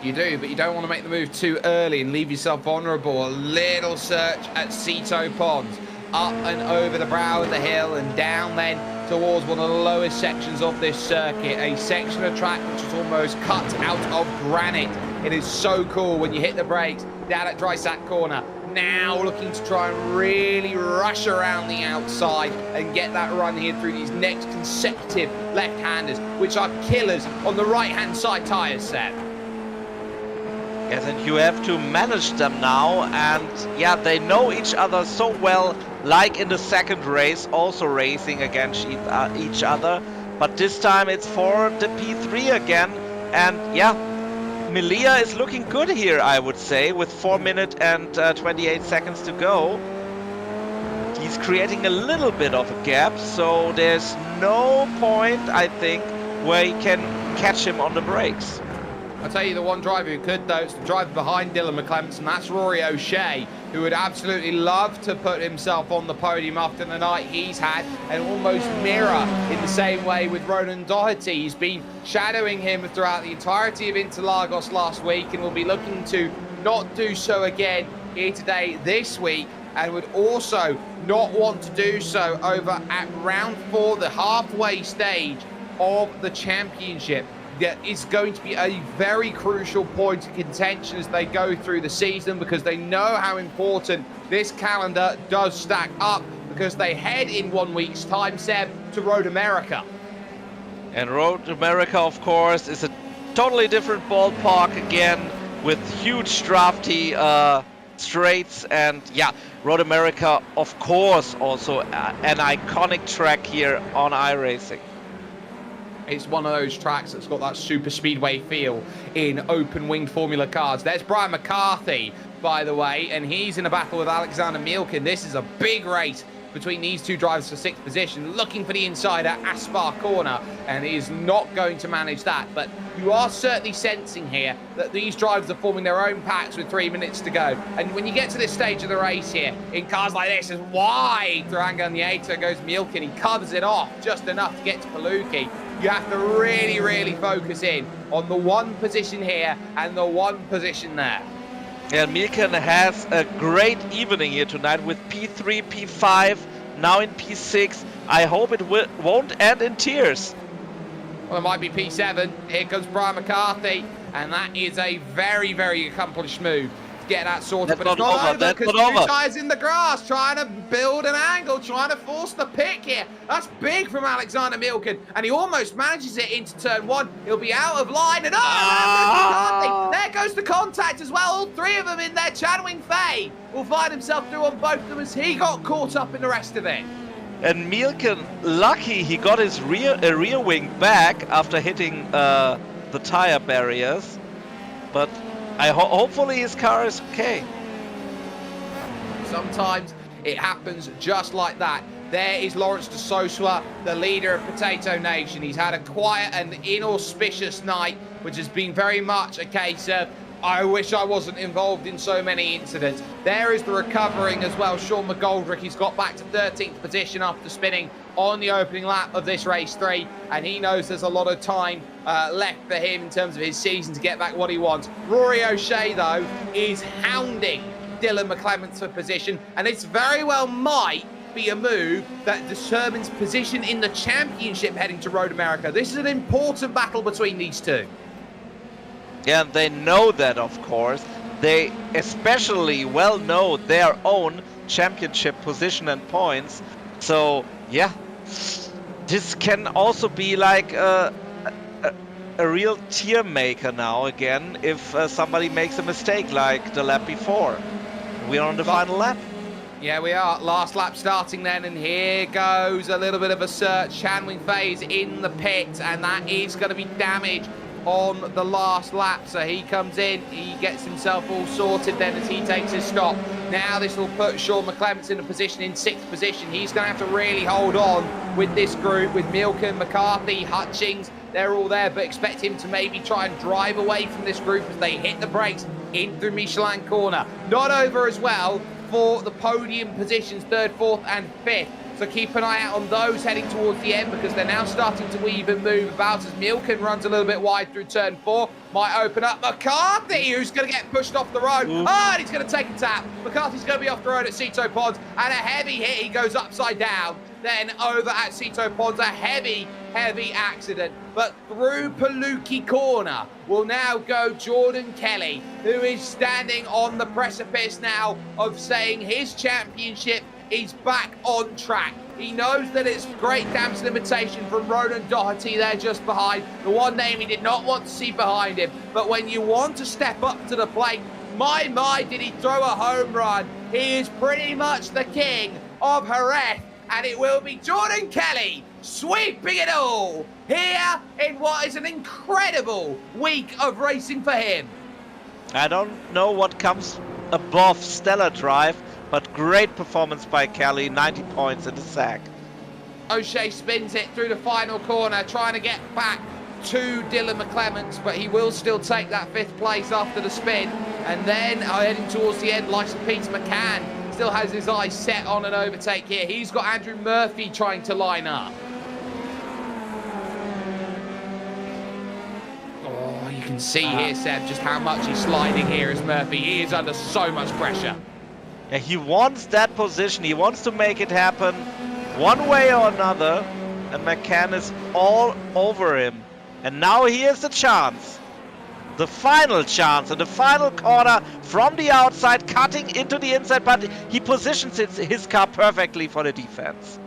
You do, but you don't want to make the move too early and leave yourself vulnerable. A little search at Cito Pons. Up and over the brow of the hill and down then towards one of the lowest sections of this circuit. A section of track which is almost cut out of granite. It is so cool when you hit the brakes down at Dry Sack Corner. Now looking to try and really rush around the outside and get that run here through these next consecutive left-handers, which are killers on the right-hand side tyres set. Yes, and you have to manage them now, and yeah, they know each other so well, like in the second race, also racing against each other. but this time it's for the P3 again. And yeah, Melia is looking good here, I would say, with 4 minutes and 28 seconds to go. He's creating a little bit of a gap, so there's no point, I think, where he can catch him on the brakes. I'll tell you the one driver who could, though, it's the driver behind Dylan McClements, and that's Rory O'Shea, who would absolutely love to put himself on the podium after the night he's had and almost mirror in the same way with Ronan Doherty. He's been shadowing him throughout the entirety of Interlagos last week and will be looking to not do so again here today this week, and would also not want to do so over at round 4, the halfway stage of the championship. That is going to be a very crucial point of contention as they go through the season, because they know how important this calendar does stack up, because they head in 1 week's time, Seb, to Road America. And Road America, of course, is a totally different ballpark again, with huge drafty straights. And yeah, Road America, of course, also an iconic track here on iRacing. It's one of those tracks that's got that super speedway feel in open-winged Formula cars. There's Brian McCarthy, by the way, and he's in a battle with Alexander Mielkin. This is a big race between these two drivers for 6th position, looking for the inside at Aspar corner, and he is not going to manage that. But you are certainly sensing here that these drivers are forming their own packs with 3 minutes to go. And when you get to this stage of the race here, in cars like this, as wide through Anganieta goes Mielkin, he covers it off just enough to get to Palucci. You have to really, really focus in on the one position here and the one position there. Yeah, Mielkin has a great evening here tonight with P3, P5, now in P6. I hope it won't end in tears. Well, it might be P7. Here comes Brian McCarthy, and that is a very, very accomplished move to get that sorted. That's but it's not not over, over, that's because not two over. guys in the grass trying to build an angle, trying to force the pick here. That's big from Alexander Mielkin, and he almost manages it into turn 1. He'll be out of line, and McCarthy. There goes the contact as well. All three of them in there. Chanwing Fei will find himself through on both of them as he got caught up in the rest of it. And Mielkin, lucky he got his rear wing back after hitting the tire barriers, but hopefully his car is okay. Sometimes it happens just like that. There is Lawrence de Sosua, the leader of Potato Nation. He's had a quiet and inauspicious night, which has been very much a case of, I wish I wasn't involved in so many incidents. There is the recovering as well. Sean McGoldrick, he's got back to 13th position after spinning on the opening lap of this race 3, and he knows there's a lot of time left for him in terms of his season to get back what he wants. Rory O'Shea, though, is hounding Dylan McClements for position, and it's very well might be a move that determines position in the championship heading to Road America. This is an important battle between these two. Yeah, they know that, of course. They especially well know their own championship position and points. So, yeah, this can also be like a real tier maker now again if somebody makes a mistake like the lap before. We're on the final lap. Yeah, we are. Last lap starting then, and here goes a little bit of a search. Chanwing Fei is in the pit, and that is going to be damage on the last lap. So he comes in, he gets himself all sorted then as he takes his stop. Now this will put Sean McClements in a position in 6th position. He's going to have to really hold on with this group, with Mielkin, McCarthy, Hutchings. They're all there, but expect him to maybe try and drive away from this group as they hit the brakes in through Michelin corner. Not over as well for the podium positions, 3rd, 4th and 5th. So keep an eye out on those heading towards the end, because they're now starting to weave and move about as Mielkin runs a little bit wide through turn 4. Might open up McCarthy, who's going to get pushed off the road. Oh, and he's going to take a tap. McCarthy's going to be off the road at Cito Ponds, and a heavy hit. He goes upside down. Then over at Cito Ponds, a heavy accident. But through Palucci corner will now go Jordan Kelly, who is standing on the precipice now of saying his championship is back on track. He knows that it's great damage limitation from Ronan Doherty there just behind, the one name he did not want to see behind him. But when you want to step up to the plate, my, did he throw a home run. He is pretty much the king of Jerez, and it will be Jordan Kelly sweeping it all here in what is an incredible week of racing for him. I don't know what comes above stellar drive, but great performance by Kelly, 90 points in the sack. O'Shea spins it through the final corner, trying to get back to Dylan McClements, but he will still take that 5th place after the spin. And then heading towards the end, like Peter McCann still has his eyes set on an overtake here. He's got Andrew Murphy trying to line up. Oh, you can see here, Seb, just how much he's sliding here as Murphy. He is under so much pressure. Yeah, he wants that position. He wants to make it happen one way or another, and McCann is all over him. And now here's the chance. The final chance in the final corner from the outside, cutting into the inside, but he positions his car perfectly for the defense.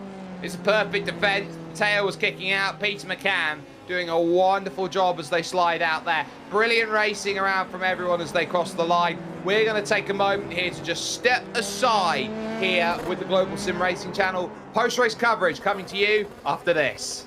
It's a perfect defense. Tail was kicking out. Peter McCann doing a wonderful job as they slide out there. Brilliant racing around from everyone as they cross the line. We're going to take a moment here to just step aside here with the Global SimRacing Channel. Post-race coverage coming to you after this.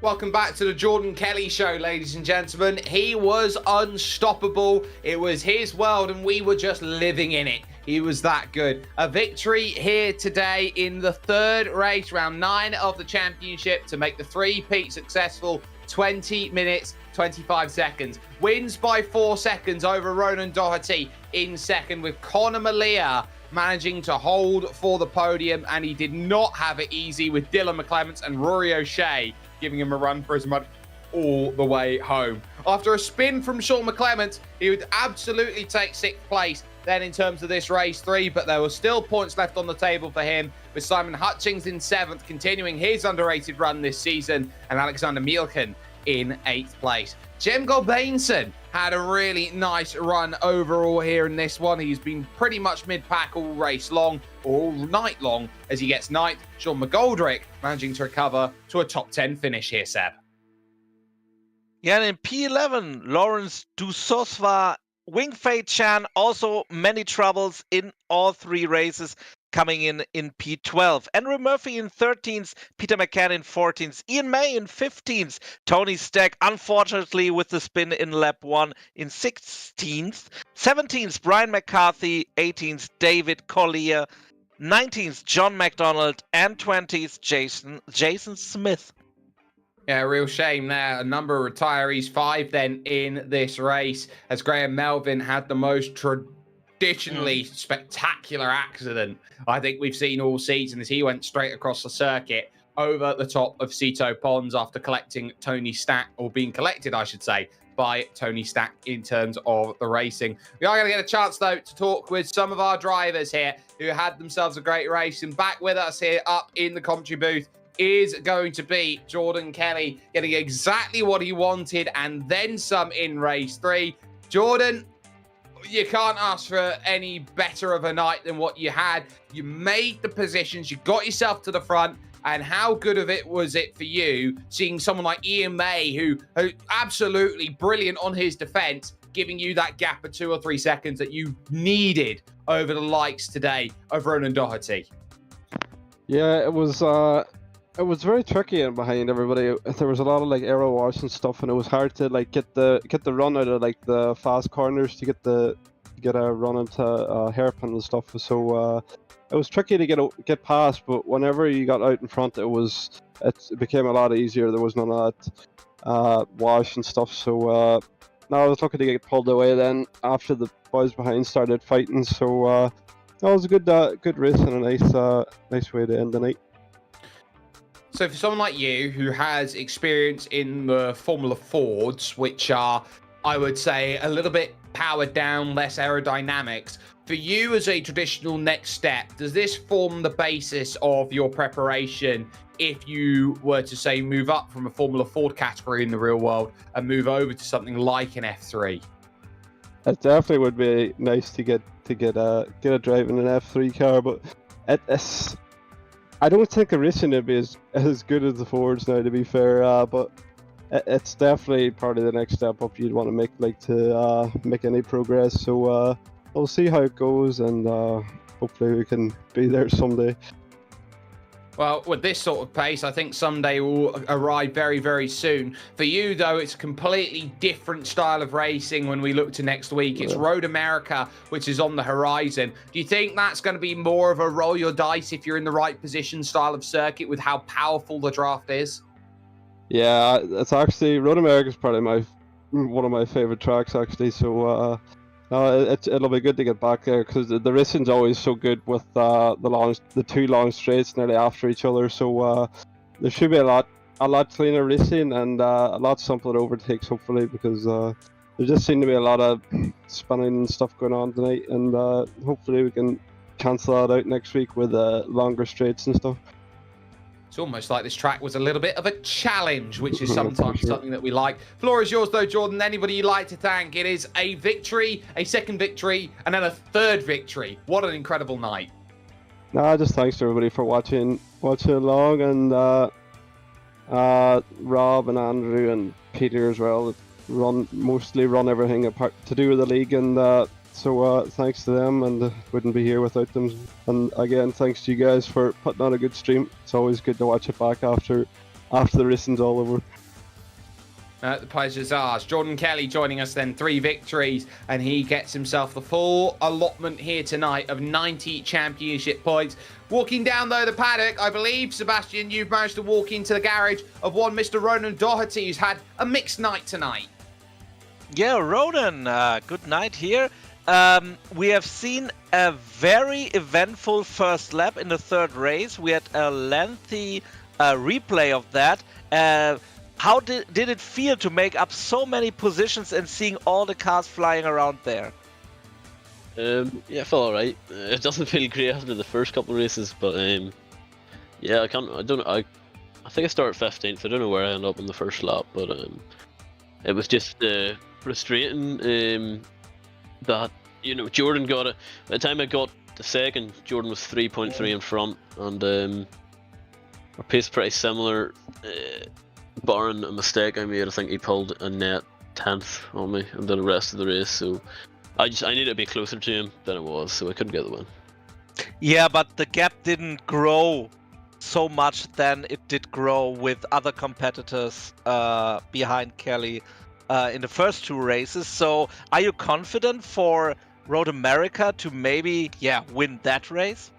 Welcome back to the Jordan Kelly Show, ladies and gentlemen. He was unstoppable. It was his world and we were just living in it. He was that good. A victory here today in the 3rd race, round 9 of the championship, to make the 3-peat successful. 20 minutes, 25 seconds. Wins by 4 seconds over Ronan Doherty in 2nd, with Conor Malia managing to hold for the podium, and he did not have it easy with Dylan McClements and Rory O'Shea giving him a run for his money all the way home. After a spin from Sean McClements, he would absolutely take 6th place then in terms of this race 3, but there were still points left on the table for him, with Simon Hutchings in 7th, continuing his underrated run this season, and Alexander Mielken in 8th place. Jem Golbainson had a really nice run overall here in this one. He's been pretty much mid-pack all race long, or all night long, as he gets 9th. Sean McGoldrick managing to recover to a top 10 finish here, Seb. Yeah, and in P11, Lawrence Dusosva, Wingfei Chan, also many troubles in all 3 races, coming in P12. Andrew Murphy in 13th, Peter McCann in 14th, Ian May in 15th, Tony Stack, unfortunately with the spin in lap 1 in 16th, 17th, Brian McCarthy, 18th, David Collier, 19th, John McDonald, and 20th, Jason Smith. Yeah, real shame there. A number of retirees, 5 then in this race, as Graham Melvin had the most traditionally spectacular accident I think we've seen all season, as he went straight across the circuit over the top of Cito Pons after collecting Tony Stack, or being collected, I should say, by Tony Stack in terms of the racing. We are going to get a chance, though, to talk with some of our drivers here who had themselves a great race. And back with us here up in the commentary booth is going to be Jordan Kelly, getting exactly what he wanted and then some in race 3. Jordan, you can't ask for any better of a night than what you had. You made the positions, you got yourself to the front, and how good of it was it for you seeing someone like Ian May, who absolutely brilliant on his defense, giving you that gap of 2 or 3 seconds that you needed over the likes today of Ronan Doherty? Yeah, it was very tricky in behind everybody. There was a lot of like aero wash and stuff, and it was hard to like get the run out of like the fast corners to get a run into hairpin and stuff. So it was tricky to get past. But whenever you got out in front, it became a lot easier. There was none of that wash and stuff. So now I was lucky to get pulled away then after the boys behind started fighting. So that was a good race and a nice way to end the night. So for someone like you who has experience in the Formula Fords, which are, I would say, a little bit powered down, less aerodynamics, for you as a traditional next step, does this form the basis of your preparation if you were to, say, move up from a Formula Ford category in the real world and move over to something like an F3? It definitely would be nice to get a drive in an F3 car, but I don't think a racing would be as good as the Fords now, to be fair, but it's definitely part of the next step up you'd want to make, to make any progress. So we'll see how it goes, and hopefully we can be there someday. Well, with this sort of pace, I think someday will arrive very, very soon. For you, though, it's a completely different style of racing when we look to next week. It's Road America, which is on the horizon. Do you think that's going to be more of a roll your dice if you're in the right position style of circuit with how powerful the draft is? Yeah, it's actually, Road America is probably one of my favorite tracks, actually. So it'll be good to get back there, because the racing's always so good with the 2 long straights nearly after each other. So there should be a lot cleaner racing and a lot simpler overtakes, hopefully, because there just seemed to be a lot of spinning and stuff going on tonight, and hopefully we can cancel that out next week with longer straights and stuff. It's almost like this track was a little bit of a challenge, which is sometimes something that we like. Floor is yours, though, Jordan. Anybody you'd like to thank? It is a victory, a second victory, and then a third victory. What an incredible night. Just thanks to everybody for watching along, and Rob and Andrew and Peter as well, that mostly run everything apart to do with the league, and so thanks to them, and wouldn't be here without them. And again, thanks to you guys for putting on a good stream. It's always good to watch it back after the racing's all over. The pleasure's ours. Jordan Kelly joining us then, 3 victories, and he gets himself the full allotment here tonight of 90 championship points. Walking down, though, the paddock, I believe, Sebastian, you've managed to walk into the garage of one Mr. Ronan Doherty, who's had a mixed night tonight. Yeah, Ronan, good night here. We have seen a very eventful first lap in the 3rd race. We had a lengthy replay of that. How did it feel to make up so many positions and seeing all the cars flying around there? Yeah, I felt alright. It doesn't feel great after the first couple of races, but yeah, I think I started 15th. I don't know where I ended up in the first lap, but it was just frustrating. That, Jordan got it. By the time I got the second, Jordan was 3.3 in front, and our pace pretty similar. barring a mistake I made, I think he pulled a net 10th on me and then the rest of the race. So I needed to be closer to him than it was, so I couldn't get the win. Yeah, but the gap didn't grow so much than it did grow with other competitors behind Kelly in the first 2 races. So are you confident for Road America to maybe, win that race?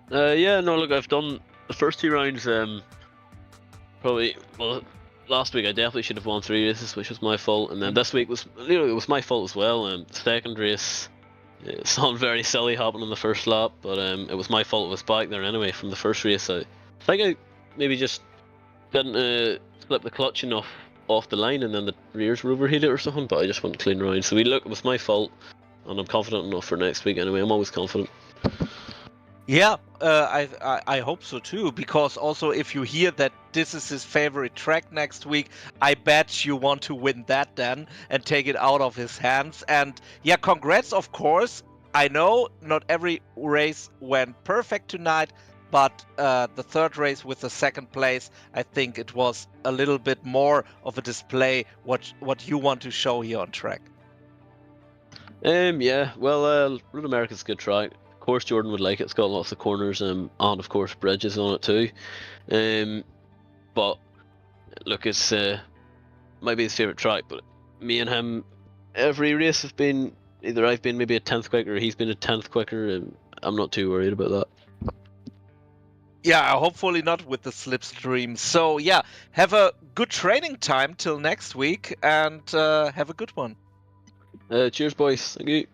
Yeah, no, look, I've done the first 2 rounds. Probably, well, last week I definitely should have won 3 races, which was my fault, and then this week was, it was my fault as well. Second race, it sounded very silly happening in the first lap, but it was my fault. It was back there anyway from the first race. I think I maybe just didn't slip the clutch enough off the line, and then the rears were overheated or something. But I just went clean round. So it was my fault, and I'm confident enough for next week anyway. I'm always confident. Yeah, I hope so too, because also if you hear that this is his favorite track next week, I bet you want to win that then and take it out of his hands. And yeah, congrats, of course. I know not every race went perfect tonight, but the 3rd race with the 2nd place, I think it was a little bit more of a display what you want to show here on track. Yeah, well, Road America's a good track. Of course, Jordan would like it. It's got lots of corners and of course bridges on it too. But look, it's might be his favorite track. But me and him, every race has been either I've been maybe a 10th quicker, or he's been a 10th quicker, and I'm not too worried about that. Yeah, hopefully not with the slipstream. So yeah, have a good training time till next week, and have a good one. Cheers, boys. Thank you.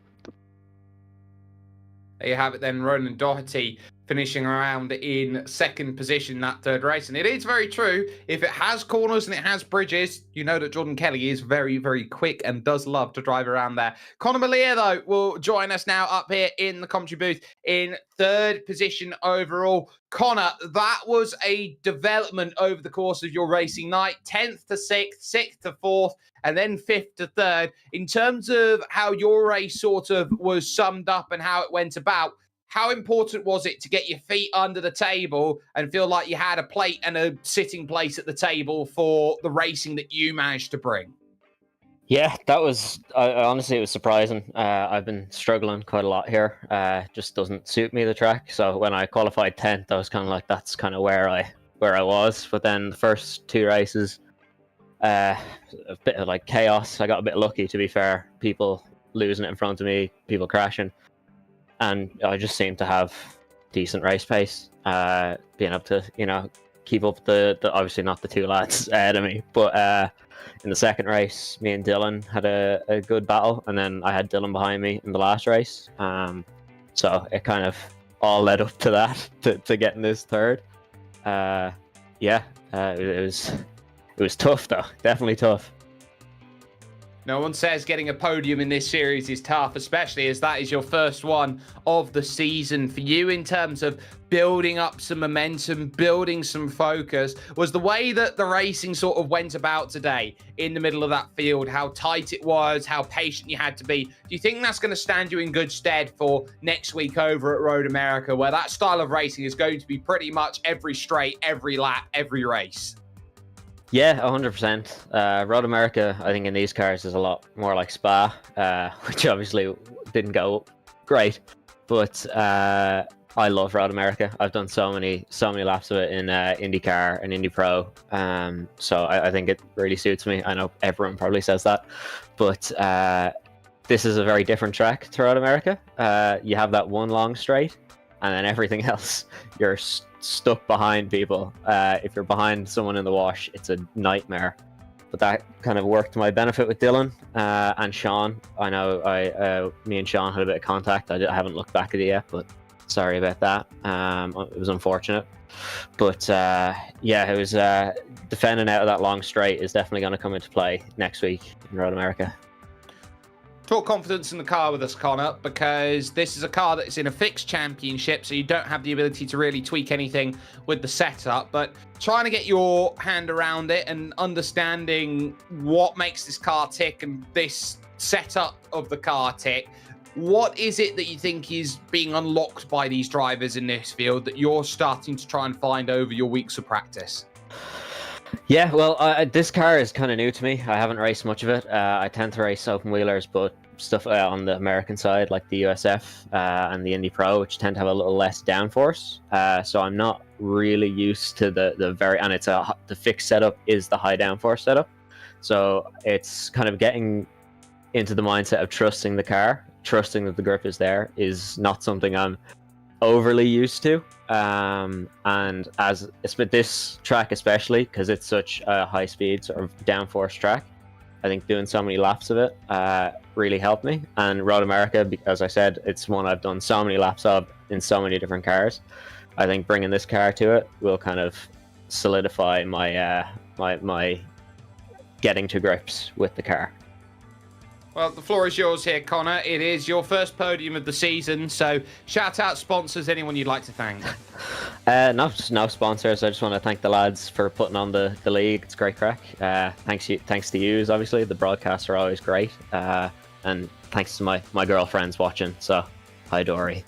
There you have it then, Ronan Doherty finishing around in 2nd position that 3rd race. And it is very true, if it has corners and it has bridges, you know that Jordan Kelly is very, very quick and does love to drive around there. Connor Malia, though, will join us now up here in the commentary booth in 3rd position overall. Connor, that was a development over the course of your racing night. 10th to 6th, 6th to 4th, and then 5th to 3rd. In terms of how your race sort of was summed up and how it went about, how important was it to get your feet under the table and feel like you had a plate and a sitting place at the table for the racing that you managed to bring? Yeah, that was honestly, it was surprising. I've been struggling quite a lot here. Just doesn't suit me, the track. So when I qualified 10th, I was kind of like, that's kind of where I was. But then the first 2 races, a bit of like chaos. I got a bit lucky, to be fair. People losing it in front of me, people crashing. And I just seemed to have decent race pace, being able to, keep up the obviously not the 2 lads ahead of me, but in the 2nd race, me and Dylan had a good battle, and then I had Dylan behind me in the last race. So it kind of all led up to that, to getting this 3rd. It was tough though, definitely tough. No one says getting a podium in this series is tough, especially as that is your first one of the season for you. In terms of building up some momentum, building some focus, was the way that the racing sort of went about today in the middle of that field, how tight it was, how patient you had to be. Do you think that's going to stand you in good stead for next week over at Road America, where that style of racing is going to be pretty much every straight, every lap, every race? Yeah, 100%. Road America, I think in these cars is a lot more like Spa, which obviously didn't go great. But I love Road America. I've done so many laps of it in IndyCar and Indy Pro. So I think it really suits me. I know everyone probably says that, but this is a very different track to Road America. You have that one long straight, and then everything else, you're stuck behind people. If you're behind someone in the wash, it's a nightmare. But that kind of worked to my benefit with Dylan and Sean. I know me and Sean had a bit of contact. I haven't looked back at it yet, but sorry about that. It was unfortunate. But it was defending out of that long straight is definitely going to come into play next week in Road America. Talk confidence in the car with us, Connor, because this is a car that's in a fixed championship, so you don't have the ability to really tweak anything with the setup, but trying to get your hand around it and understanding what makes this car tick and this setup of the car tick, what is it that you think is being unlocked by these drivers in this field that you're starting to try and find over your weeks of practice? Yeah, well, this car is kind of new to me. I haven't raced much of it. I tend to race open wheelers, but stuff on the American side, like the USF and the Indy Pro, which tend to have a little less downforce. So I'm not really used to the very, and the fixed setup is the high downforce setup. So it's kind of getting into the mindset of trusting the car, trusting that the grip is there, is not something I'm overly used to. And as this track especially, because it's such a high speed sort of downforce track, I think doing so many laps of it really helped me. And Road America, as I said, it's one I've done so many laps of in so many different cars. I think bringing this car to it will kind of solidify my my getting to grips with the car. Well, the floor is yours here, Connor. It is your first podium of the season, so shout out sponsors, anyone you'd like to thank. No sponsors. I just want to thank the lads for putting on the league. It's great crack. Thanks to you, obviously. The broadcasts are always great. And thanks to my girlfriends watching. So, hi, Dory.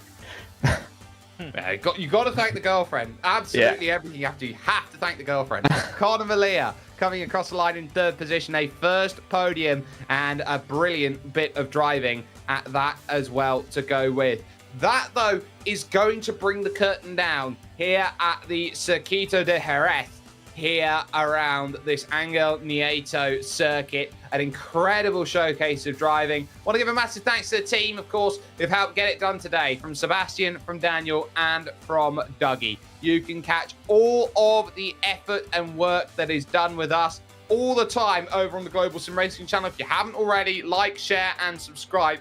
You got to thank the girlfriend. Absolutely everything you have to. You have to thank the girlfriend. Connor Malia coming across the line in third position, a first podium and a brilliant bit of driving at that as well to go with. That, though, is going to bring the curtain down here at the Circuito de Jerez, here around this Angel Nieto circuit. An incredible showcase of driving. Want to give a massive thanks to the team, of course, who've helped get it done today, from Sebastian, from Daniel, and from Dougie. You can catch all of the effort and work that is done with us all the time over on the Global SimRacing Channel. If you haven't already, like, share, and subscribe.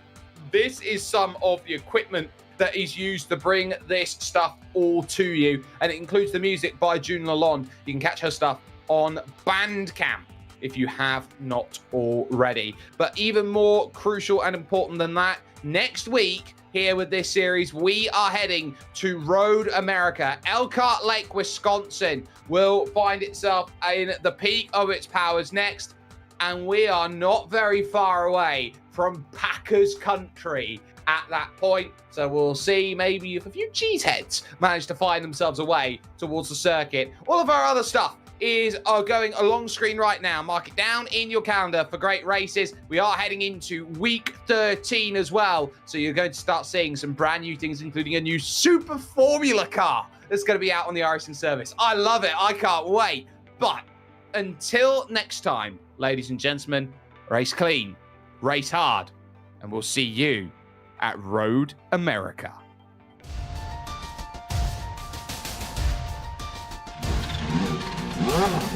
This is some of the equipment that is used to bring this stuff all to you, and it includes the music by June Lalonde. You can catch her stuff on Bandcamp if you have not already. But even more crucial and important than that, next week here with this series, we are heading to Road America. Elkhart Lake, Wisconsin will find itself in the peak of its powers next, and we are not very far away from Packers country at that point. So we'll see maybe if a few cheeseheads manage to find themselves a way towards the circuit. All of our other stuff is going along screen right now. Mark it down in your calendar for great races. We are heading into week 13 as well. So you're going to start seeing some brand new things, including a new Super Formula car that's going to be out on the iRacing service. I love it. I can't wait. But until next time, ladies and gentlemen, race clean, race hard, and we'll see you at Road America. Wow.